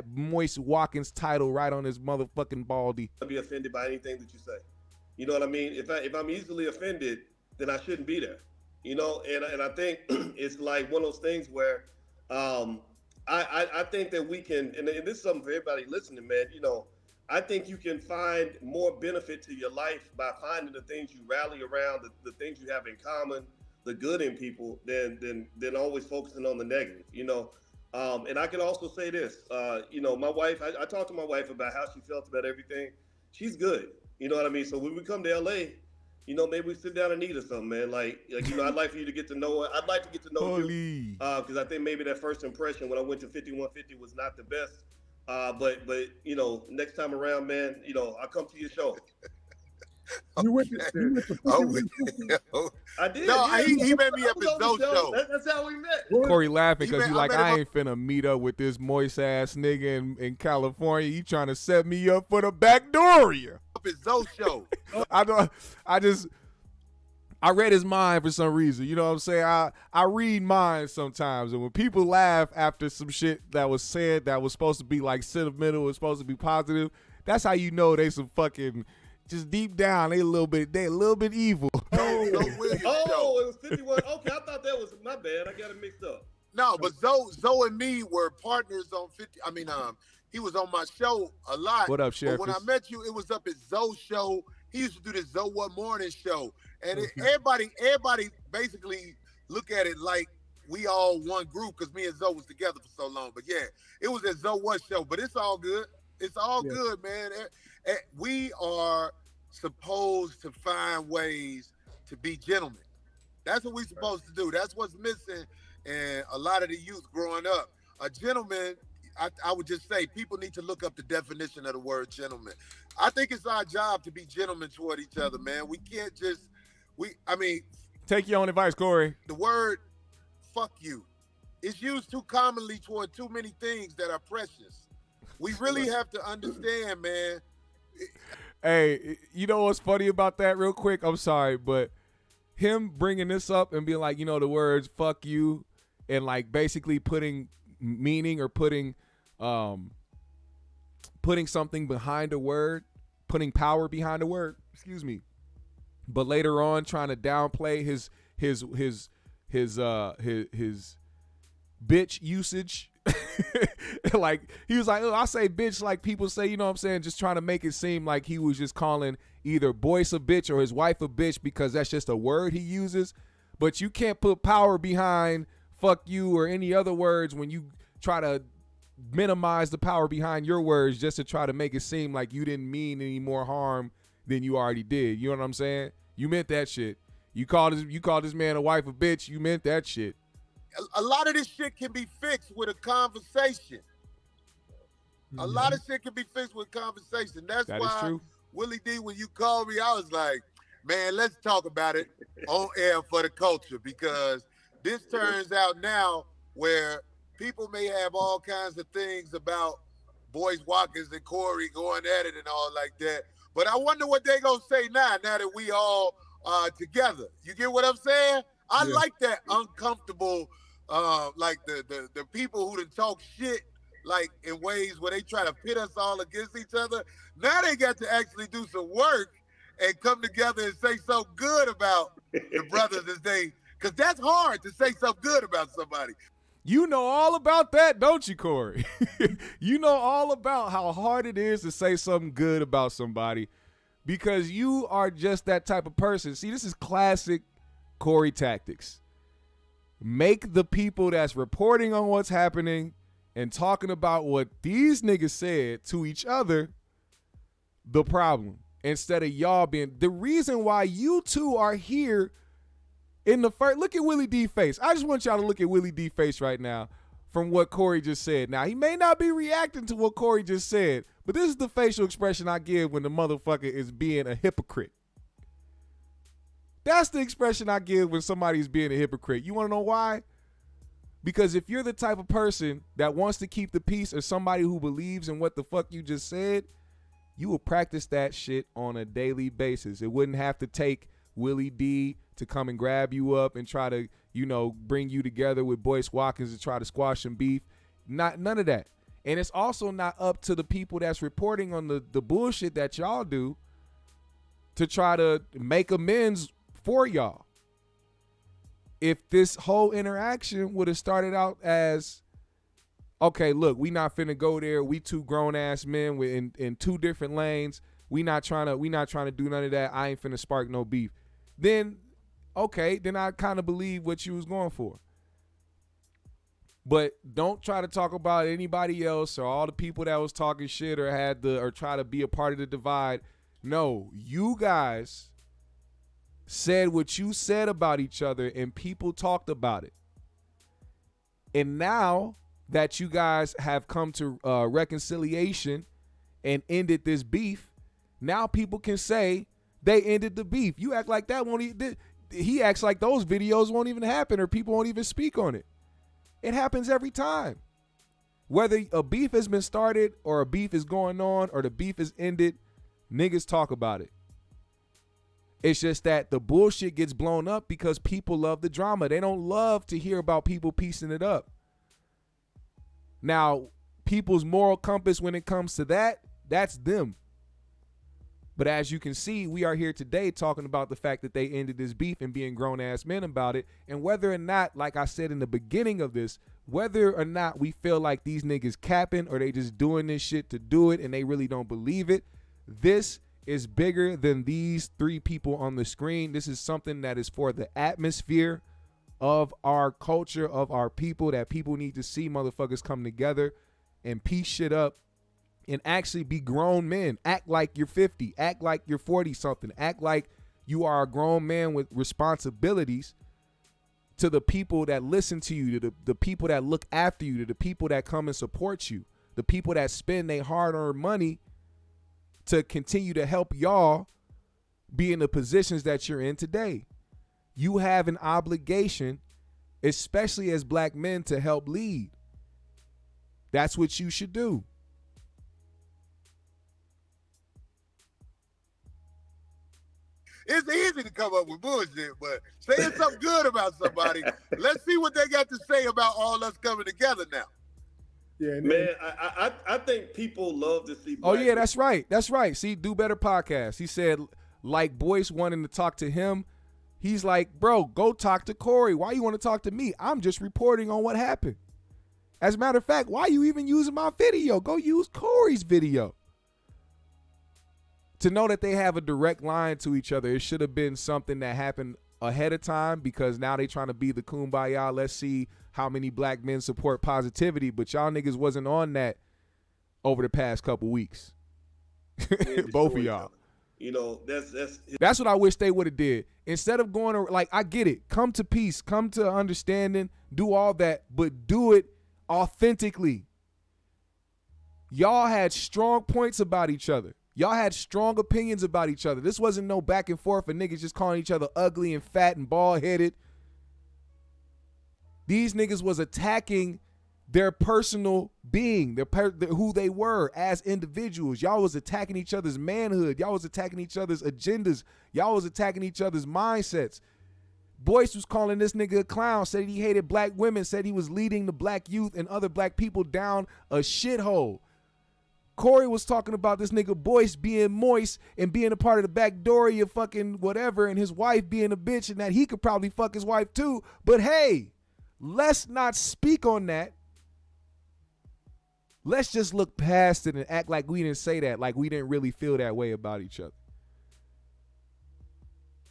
Boyce Watkins title right on his motherfucking baldy. I'll be offended by anything that you say. You know what I mean? If I'm easily offended, then I shouldn't be there. And I think it's like one of those things where I think that we can, and this is something for everybody listening, man. I think you can find more benefit to your life by finding the things you rally around, the things you have in common, the good in people, than always focusing on the negative. And I can also say this. My wife. I talked to my wife about how she felt about everything. She's good. You know what I mean? So when we come to LA, maybe we sit down and eat or something, man. I'd like for you to get to know her. I'd like to get to know you, because I think maybe that first impression when I went to 5150 was not the best. But next time around, man, I'll come to your show. You went to I did. No, yeah. he met me at his show. That's how we met. Corey laughing because I ain't finna meet up with this moist ass nigga in California. You trying to set me up for the back door here. Up his show. I read his mind for some reason. You know what I'm saying? I read minds sometimes, and when people laugh after some shit that was said that was supposed to be like sentimental, was supposed to be positive, that's how you know they some fucking, just deep down, they a little bit evil. It was 51. Okay, I thought that was my bad. I got it mixed up. No, but Zoe and me were partners on 50. I mean, he was on my show a lot. What up, Sheriff? But when I met you, it was up at Zoe's show. He used to do this Zoe What Morning show. And everybody basically look at it like we all one group because me and Zoe was together for so long. But yeah, it was at Zoe What show. But it's all good. It's all good, man. We are supposed to find ways to be gentlemen. That's what we're supposed to do. That's what's missing in a lot of the youth growing up. A gentleman, I would just say people need to look up the definition of the word gentleman. I think it's our job to be gentlemen toward each other, man. We can't just, take your own advice, Corey. The word fuck you is used too commonly toward too many things that are precious. We really have to understand, man. Hey, you know what's funny about that real quick? I'm sorry, but him bringing this up and being like, the words fuck you and like basically putting meaning or putting something behind a word, putting power behind a word, excuse me. But later on trying to downplay his bitch usage. Like he was like, I say bitch like people say, you know what I'm saying, just trying to make it seem like he was just calling either Boyce a bitch or his wife a bitch because that's just a word he uses. But you can't put power behind fuck you or any other words when you try to minimize the power behind your words just to try to make it seem like you didn't mean any more harm than you already did. You know what I'm saying? You meant that shit. You called this man a wife a bitch. You meant that shit. A lot of this shit can be fixed with a conversation. Mm-hmm. A lot of shit can be fixed with conversation. That why, true. Willie D, when you called me, I was like, man, let's talk about it on air for the culture, because this turns out now where people may have all kinds of things about Boyce Watkins and Corey going at it and all like that. But I wonder what they gonna say now that we all together. You get what I'm saying? I Yeah. like that uncomfortable, like the people who done talk shit like in ways where they try to pit us all against each other. Now they got to actually do some work and come together and say something good about the brothers as they, because that's hard to say something good about somebody. You know all about that, don't you, Corey? You know all about how hard it is to say something good about somebody because you are just that type of person. See, this is classic Corey tactics. Make the people that's reporting on what's happening and talking about what these niggas said to each other the problem instead of y'all being the reason why you two are here in the first. Look at Willie D face. I just want y'all to look at Willie D face right now from what Corey just said. Now, he may not be reacting to what Corey just said, but this is the facial expression I give when the motherfucker is being a hypocrite. That's the expression I give when somebody's being a hypocrite. You want to know why? Because if you're the type of person that wants to keep the peace or somebody who believes in what the fuck you just said, you will practice that shit on a daily basis. It wouldn't have to take Willie D to come and grab you up and try to, bring you together with Boyce Watkins to try to squash some beef. None of that. And it's also not up to the people that's reporting on the bullshit that y'all do to try to make amends for y'all. If this whole interaction would have started out as, okay, look, we not finna go there. We two grown ass men in two different lanes. We not trying to do none of that. I ain't finna spark no beef. Then, okay, then I kind of believe what you was going for. But don't try to talk about anybody else or all the people that was talking shit or try to be a part of the divide. No, you guys said what you said about each other and people talked about it. And now that you guys have come to reconciliation and ended this beef, now people can say they ended the beef. You act like that won't even, he acts like those videos won't even happen or people won't even speak on it. It happens every time. Whether a beef has been started or a beef is going on or the beef is ended, niggas talk about it. It's just that the bullshit gets blown up because people love the drama. They don't love to hear about people piecing it up. Now, people's moral compass when it comes to that, that's them. But as you can see, we are here today talking about the fact that they ended this beef and being grown-ass men about it. And whether or not, like I said in the beginning of this, whether or not we feel like these niggas capping or they just doing this shit to do it and they really don't believe it, this is bigger than these three people on the screen. This is something that is for the atmosphere of our culture, of our people, that people need to see motherfuckers come together and piece shit up and actually be grown men. Act like you're 50. Act like you're 40-something. Act like you are a grown man with responsibilities to the people that listen to you, to the people that look after you, to the people that come and support you, the people that spend their hard-earned money to continue to help y'all be in the positions that you're in today. You have an obligation, especially as black men, to help lead. That's what you should do. It's easy to come up with bullshit, but saying something good about somebody, let's see what they got to say about all us coming together now. Yeah, Man, I think people love to see. Oh yeah, that's right. That's right. See, Do Better podcast. He said, like Boyce wanting to talk to him, he's like, bro, go talk to Corey. Why you want to talk to me? I'm just reporting on what happened. As a matter of fact, why you even using my video? Go use Corey's video. To know that they have a direct line to each other, it should have been something that happened ahead of time, because now they trying to be the kumbaya. Let's see how many black men support positivity, but y'all niggas wasn't on that over the past couple weeks. Both of y'all. You know, that's what I wish they would have did. Instead of going to, like, I get it, come to peace, come to understanding, do all that, but do it authentically. Y'all had strong points about each other. Y'all had strong opinions about each other. This wasn't no back and forth and niggas just calling each other ugly and fat and bald-headed. These niggas was attacking their personal being, who they were as individuals. Y'all was attacking each other's manhood. Y'all was attacking each other's agendas. Y'all was attacking each other's mindsets. Boyce was calling this nigga a clown, said he hated black women, said he was leading the black youth and other black people down a shithole. Corey was talking about this nigga Boyce being moist and being a part of the back door of your fucking whatever, and his wife being a bitch, and that he could probably fuck his wife too. But hey, let's not speak on that. Let's just look past it and act like we didn't say that, like we didn't really feel that way about each other.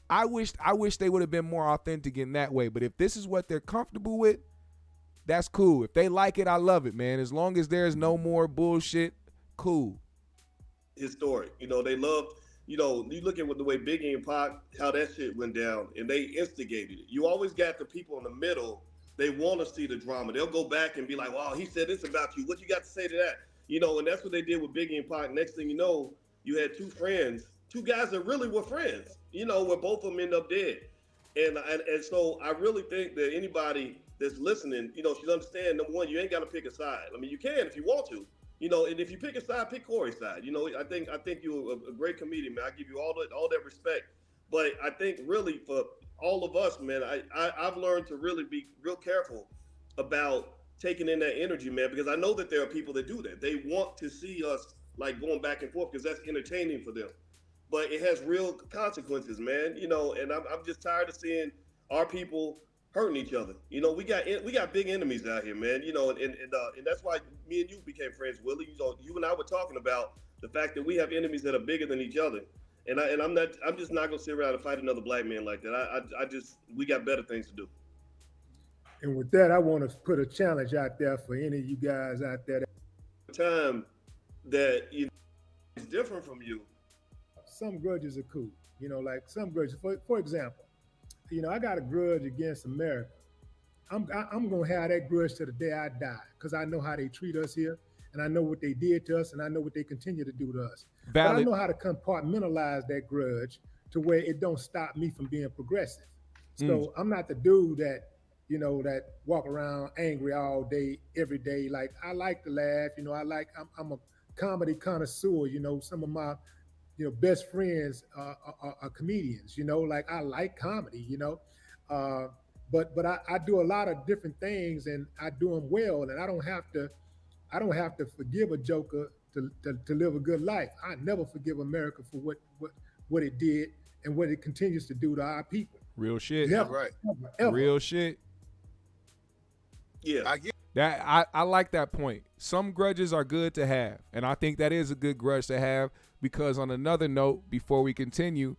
I wish they would have been more authentic in that way. But if this is what they're comfortable with, that's cool. If they like it, I love it, man. As long as there's no more bullshit, cool. Historic. You know, they loved, you know, you look at the way Biggie and Pac, how that shit went down, and they instigated it. You always got the people in the middle. They want to see the drama. They'll go back and be like, wow, he said this about you. What you got to say to that? You know, and that's what they did with Biggie and Pac. Next thing you know, you had two guys that really were friends, you know, where both of them end up dead. And so I really think that anybody that's listening, you know, should understand, number one, you ain't got to pick a side. I mean, you can if you want to, you know, and if you pick a side, pick Corey's side. You know, I think you're a great comedian, man. I give you all that respect. But I think really for all of us, man, I've learned to really be real careful about taking in that energy, man, because I know that there are people that do that. They want to see us like going back and forth because that's entertaining for them. But it has real consequences, man. You know, and I'm just tired of seeing our people hurting each other. You know, we got big enemies out here, man. You know, and that's why me and you became friends, Willie. You know, you and I were talking about the fact that we have enemies that are bigger than each other. And I'm just not gonna sit around and fight another black man like that. We got better things to do. And with that, I want to put a challenge out there for any of you guys out there. Time that you know, is different from you. Some grudges are cool, you know, like some grudges. For example, you know, I got a grudge against America. I'm gonna have that grudge to the day I die because I know how they treat us here, and I know what they did to us, and I know what they continue to do to us. Valid. But I know how to compartmentalize that grudge to where it don't stop me from being progressive. So I'm not the dude that, you know, that walk around angry all day, every day. Like, I like to laugh, you know, I'm a comedy connoisseur, you know, some of my, you know, best friends are comedians, you know, like I like comedy, you know, but I do a lot of different things and I do them well, and I don't have to forgive a joker to live a good life. I never forgive America for what it did and what it continues to do to our people. Real shit. Never, right. Ever. Real shit. Yeah. I get That I like that point. Some grudges are good to have, and I think that is a good grudge to have because on another note, before we continue,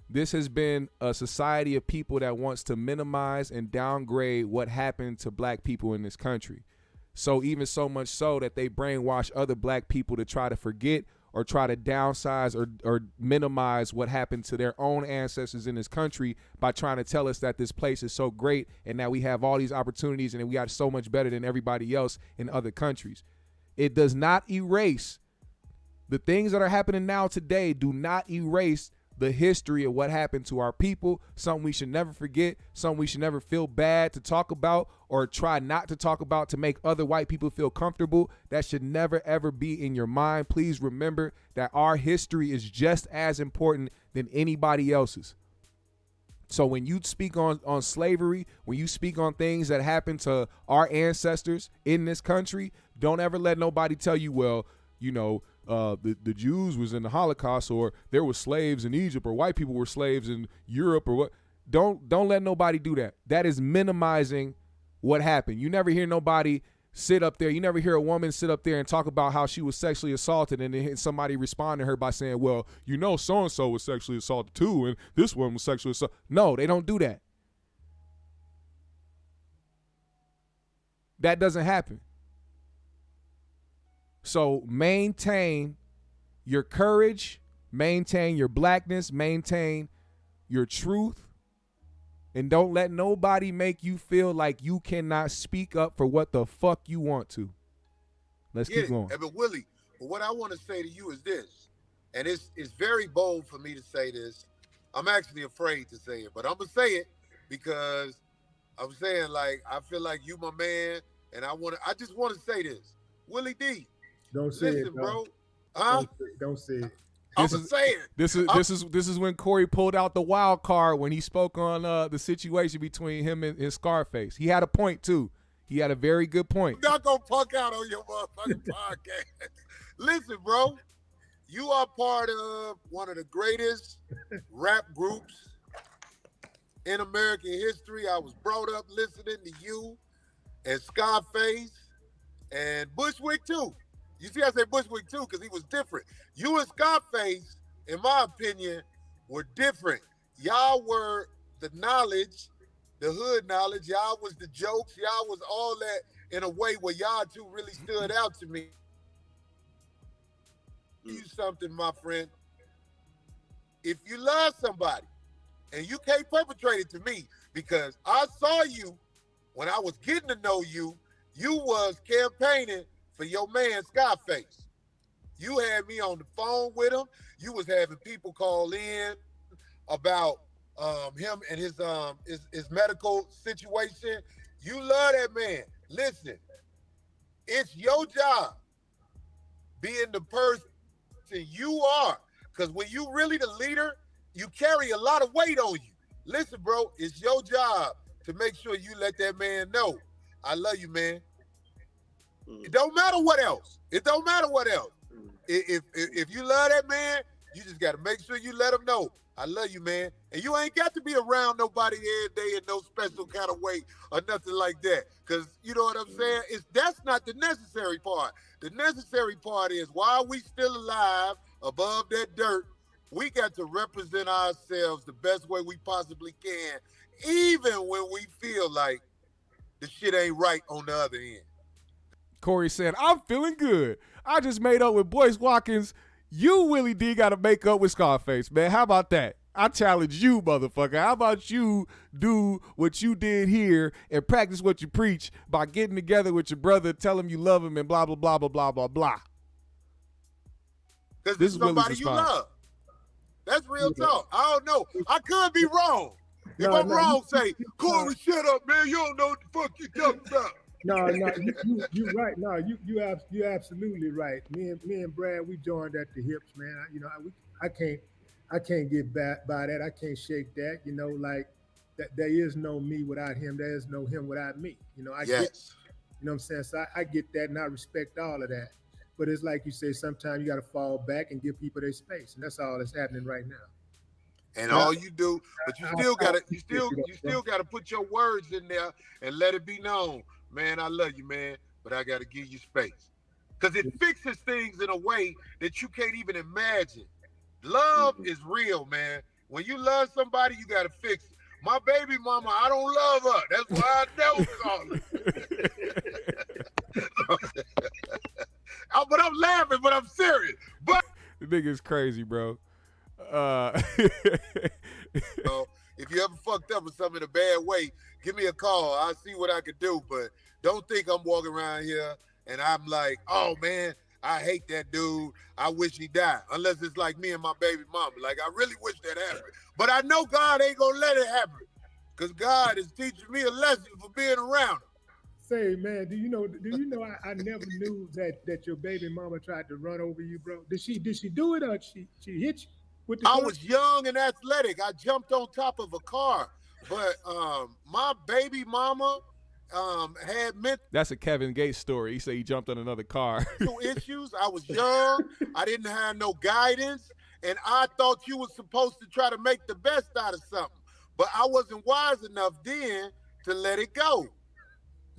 this has been a society of people that wants to minimize and downgrade what happened to black people in this country. So even so much so that they brainwash other black people to try to forget or try to downsize or minimize what happened to their own ancestors in this country by trying to tell us that this place is so great and that we have all these opportunities and that we got so much better than everybody else in other countries. It does not erase the things that are happening now today, do not erase the history of what happened to our people, something we should never forget, something we should never feel bad to talk about or try not to talk about to make other white people feel comfortable. That should never, ever be in your mind. Please remember that our history is just as important than anybody else's. So when you speak on slavery, when you speak on things that happened to our ancestors in this country, don't ever let nobody tell you, well, you know, the Jews was in the Holocaust, or there were slaves in Egypt, or white people were slaves in Europe, or what. Don't let nobody do that. That is minimizing what happened. You never hear nobody sit up there. You never hear a woman sit up there and talk about how she was sexually assaulted, and then somebody respond to her by saying, well, you know, so-and-so was sexually assaulted too, and this one was sexually assaulted. No, they don't do that. That doesn't happen. So maintain your courage, maintain your blackness, maintain your truth, and don't let nobody make you feel like you cannot speak up for what the fuck you want to. Let's keep going. But Willie, what I want to say to you is this, and it's very bold for me to say this. I'm actually afraid to say it, but I'm going to say it because I'm saying, like, I feel like you my man, and I just want to say this. Willie D, Don't say listen, it, bro. Huh? Don't say it. I'm saying. This is when Corey pulled out the wild card when he spoke on the situation between him and Scarface. He had a point too. He had a very good point. I'm not gonna punk out on your motherfucking podcast. Listen, bro. You are part of one of the greatest rap groups in American history. I was brought up listening to you and Scarface and Bushwick too. You see, I say Bushwick too because he was different. You and Scarface, in my opinion, were different. Y'all were the knowledge, the hood knowledge. Y'all was the jokes. Y'all was all that in a way where y'all two really stood out to me. You something, my friend. If you love somebody, and you can't perpetrate it to me because I saw you when I was getting to know you, you was campaigning for your man Scarface. You had me on the phone with him. You was having people call in about him and his medical situation. You love that man. Listen, it's your job being the person you are. Because when you really the leader, you carry a lot of weight on you. Listen, bro, it's your job to make sure you let that man know, I love you, man. It don't matter what else. It don't matter what else. If you love that man, you just got to make sure you let him know, I love you, man. And you ain't got to be around nobody every day in no special kind of way or nothing like that. Because you know what I'm saying? That's not the necessary part. The necessary part is while we still alive above that dirt, we got to represent ourselves the best way we possibly can, even when we feel like the shit ain't right on the other end. Corey said, I'm feeling good. I just made up with Boyce Watkins. You, Willie D, got to make up with Scarface, man. How about that? I challenge you, motherfucker. How about you do what you did here and practice what you preach by getting together with your brother, tell him you love him, and blah, blah, blah, blah, blah, blah, blah. Because this is somebody you love. That's real talk. I don't know. I could be wrong. If I'm wrong, say, Corey, shut up, man. You don't know what the fuck you talking about. No, you right. No, you absolutely right. Me and Brad, we joined at the hips, man. I can't get back by that. I can't shake that. You know, like that. There is no me without him. There is no him without me. You know, get. You know what I'm saying? So I get that, and I respect all of that. But it's like you say, sometimes you got to fall back and give people their space, and that's all that's happening right now. And all you do, but you still gotta put your words in there and let it be known, man. I love you, man, but I gotta give you space, because it fixes things in a way that you can't even imagine. Love is real, man. When you love somebody, you gotta fix it. My baby mama, I don't love her. That's why I never call her. But I'm laughing, but I'm serious. But the nigga's crazy, bro. If you ever fucked up with something in a bad way, give me a call. I'll see what I can do. But don't think I'm walking around here and I'm like, oh man, I hate that dude. I wish he died. Unless it's like me and my baby mama. Like, I really wish that happened. But I know God ain't gonna let it happen, because God is teaching me a lesson for being around him. Say, man, do you know I never knew that your baby mama tried to run over you, bro. Did she do it, or she hit you with the car? I was young and athletic. I jumped on top of a car. But my baby mama had That's a Kevin Gates story. He said he jumped on another car. issues. I was young. I didn't have no guidance. And I thought you were supposed to try to make the best out of something. But I wasn't wise enough then to let it go.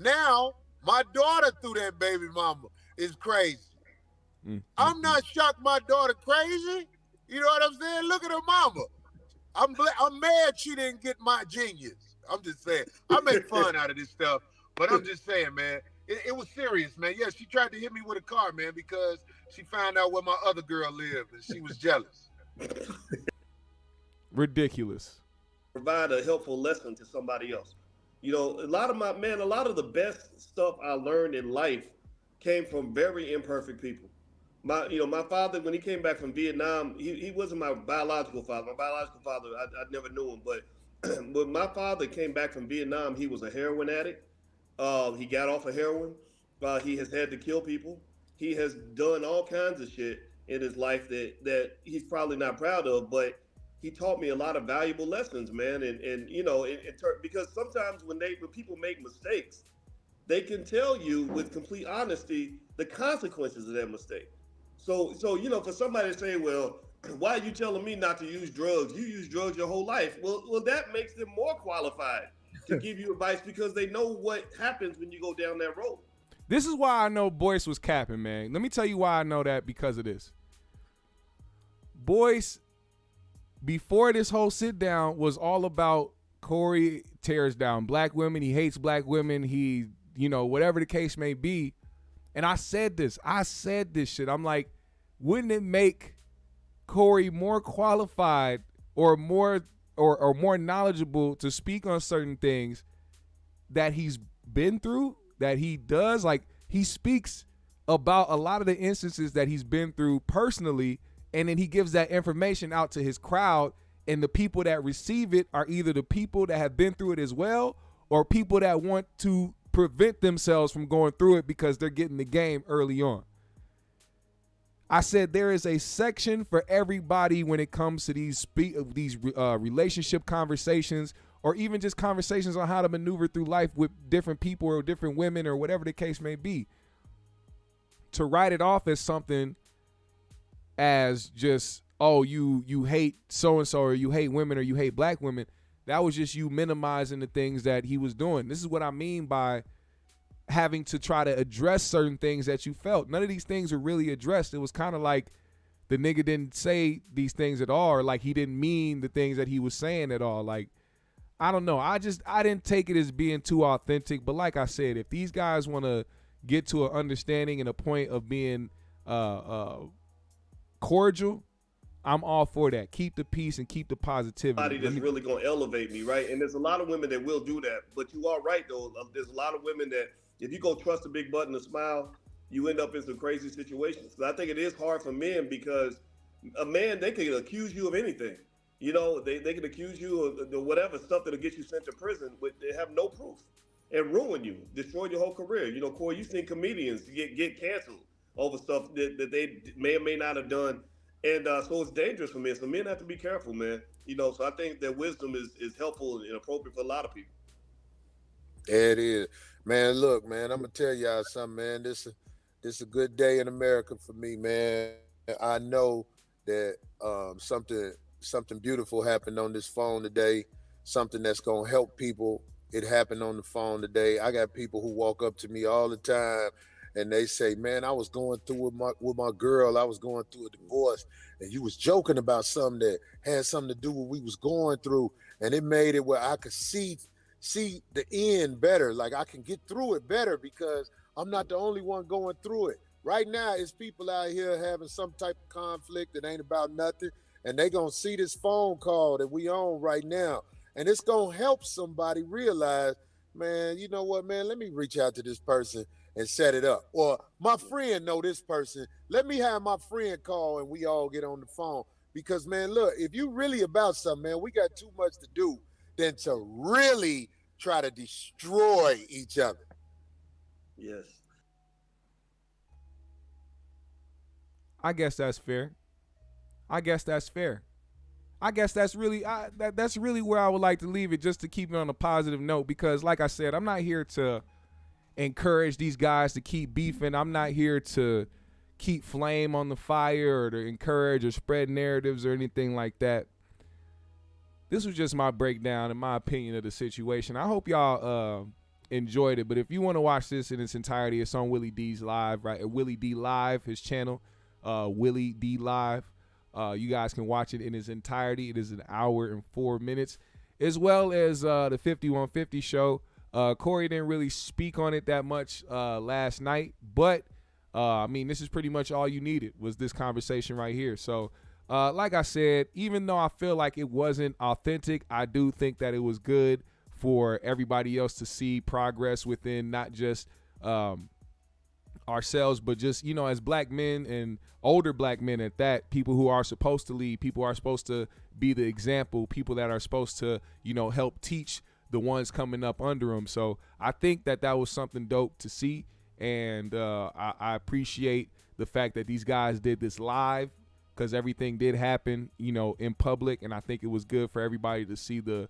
Now, my daughter through that baby mama is crazy. I'm not shocked my daughter crazy. You know what I'm saying? Look at her mama. I'm mad she didn't get my genius. I'm just saying. I make fun out of this stuff, but I'm just saying, man, it was serious, man. Yeah, she tried to hit me with a car, man, because she found out where my other girl lived, and she was jealous. Ridiculous. Provide a helpful lesson to somebody else. You know, a lot of the best stuff I learned in life came from very imperfect people. My father, when he came back from Vietnam, he wasn't my biological father. My biological father, I never knew him. But when my father came back from Vietnam, he was a heroin addict. He got off of heroin. He has had to kill people. He has done all kinds of shit in his life that he's probably not proud of, but he taught me a lot of valuable lessons, man. And you know, because sometimes when people make mistakes, they can tell you with complete honesty the consequences of that mistake. So you know, for somebody to say, well, why are you telling me not to use drugs? You use drugs your whole life. Well, that makes them more qualified to give you advice because they know what happens when you go down that road. This is why I know Boyce was capping, man. Let me tell you why I know that, because of this. Boyce, before this whole sit down, was all about Corey tears down black women. He hates black women. He, you know, whatever the case may be. And I said this shit. I'm like, wouldn't it make Corey more qualified or more knowledgeable to speak on certain things that he's been through, that he does? Like, he speaks about a lot of the instances that he's been through personally, and then he gives that information out to his crowd, and the people that receive it are either the people that have been through it as well, or people that want to prevent themselves from going through it because they're getting the game early on. I said there is a section for everybody when it comes to these relationship conversations, or even just conversations on how to maneuver through life with different people or different women or whatever the case may be. To write it off as something as just, oh, you hate so-and-so, or you hate women, or you hate black women, that was just you minimizing the things that he was doing. This is what I mean by having to try to address certain things that you felt. None of these things were really addressed. It was kind of like the nigga didn't say these things at all, or like he didn't mean the things that he was saying at all. Like, I don't know. I didn't take it as being too authentic. But like I said, if these guys want to get to an understanding and a point of being cordial, I'm all for that. Keep the peace and keep the positivity. That's really going to elevate me, right? And there's a lot of women that will do that. But you are right, though. There's a lot of women that if you go trust a big button to smile, you end up in some crazy situations. So I think it is hard for men because a man, they can accuse you of anything. You know, they can accuse you of whatever stuff that'll get you sent to prison, but they have no proof and ruin you, destroy your whole career. You know, Corey, you've seen comedians get canceled over stuff that they may or may not have done. And so it's dangerous for men. So men have to be careful, man. You know, so I think that wisdom is helpful and appropriate for a lot of people. It is. Man, look, man, I'm going to tell y'all something, man. This is a good day in America for me, man. I know that something beautiful happened on this phone today, something that's going to help people. It happened on the phone today. I got people who walk up to me all the time and they say, man, I was going through with my girl. I was going through a divorce, and you was joking about something that had something to do with what we was going through, and it made it where I could see the end better. Like, I can get through it better because I'm not the only one going through it. Right now, it's people out here having some type of conflict that ain't about nothing, and they gonna see this phone call that we on right now, and it's gonna help somebody realize, man, you know what, man, let me reach out to this person and set it up. Or my friend know this person. Let me have my friend call and we all get on the phone. Because, man, look, if you really about something, man, we got too much to do than to really try to destroy each other. Yes. I guess that's fair. I guess that's really that's really where I would like to leave it, just to keep it on a positive note, because like I said, I'm not here to encourage these guys to keep beefing. I'm not here to keep flame on the fire or to encourage or spread narratives or anything like that. This was just my breakdown and my opinion of the situation. I hope y'all enjoyed it. But if you want to watch this in its entirety, it's on Willie D's Live, right? Willie D Live, his channel, Willie D Live. You guys can watch it in its entirety. It is an hour and 4 minutes, as well as the 5150 show. Corey didn't really speak on it that much last night, but I mean, this is pretty much all you needed was this conversation right here. So like I said, even though I feel like it wasn't authentic, I do think that it was good for everybody else to see progress within not just ourselves, but just, you know, as black men and older black men at that, people who are supposed to lead, people who are supposed to be the example, people that are supposed to, you know, help teach the ones coming up under him. So I think that was something dope to see, and I appreciate the fact that these guys did this live, because everything did happen, you know, in public, and I think it was good for everybody to see the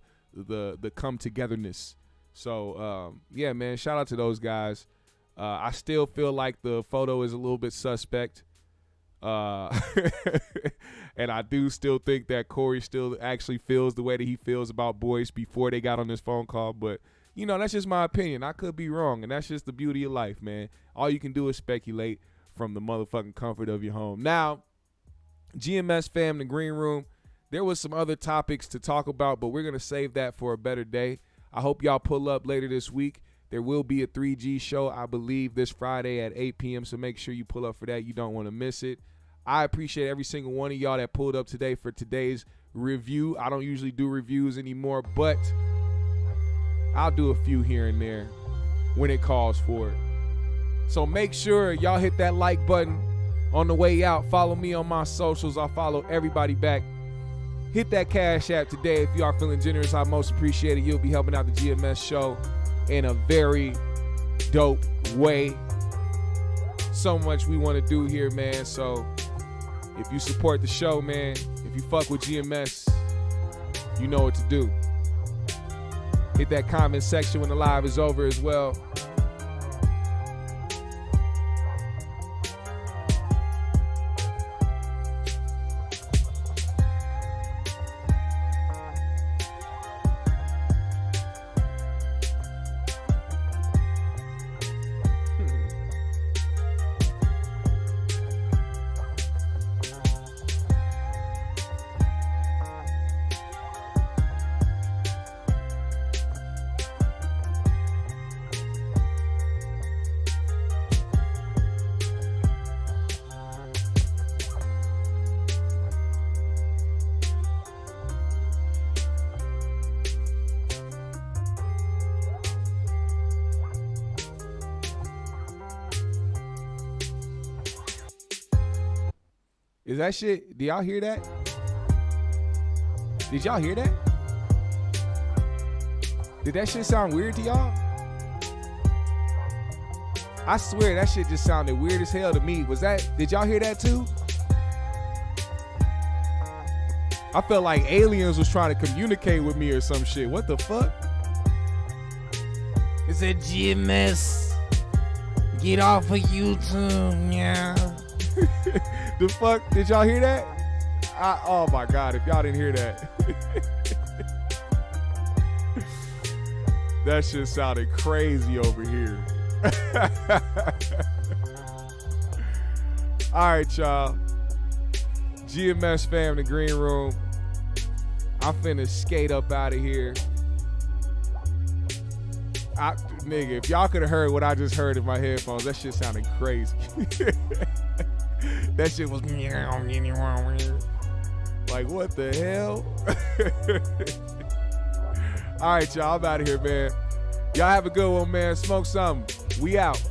come togetherness. So yeah, man, shout out to those guys. I still feel like the photo is a little bit suspect. And I do still think that Corey still actually feels the way that he feels about Boyce before they got on this phone call. But, you know, that's just my opinion. I could be wrong, and that's just the beauty of life, man. All you can do is speculate from the motherfucking comfort of your home. Now, GMS fam, the green room, there was some other topics to talk about, but we're going to save that for a better day. I hope y'all pull up later this week. There will be a 3G show, I believe, this Friday at 8 p.m., so make sure you pull up for that. You don't want to miss it. I appreciate every single one of y'all that pulled up today for today's review. I don't usually do reviews anymore, but I'll do a few here and there when it calls for it. So make sure y'all hit that like button on the way out. Follow me on my socials. I'll follow everybody back. Hit that Cash App today if you are feeling generous. I most appreciate it. You'll be helping out the GMS show in a very dope way. So much we want to do here, man. So if you support the show, man, if you fuck with GMS, you know what to do. Hit that comment section when the live is over as well. Is that shit? Do y'all hear that? Did y'all hear that? Did that shit sound weird to y'all? I swear that shit just sounded weird as hell to me. Did y'all hear that too? I felt like aliens was trying to communicate with me or some shit. What the fuck? It said GMS. Get off of YouTube, yeah. The fuck? Did y'all hear that? Oh my God, if y'all didn't hear that. That shit sounded crazy over here. All right, y'all. GMS fam, the green room. I'm finna skate up out of here. Nigga, if y'all could have heard what I just heard in my headphones, that shit sounded crazy. That shit was like, what the hell? All right, y'all, I'm out of here, man. Y'all have a good one, man. Smoke something. We out.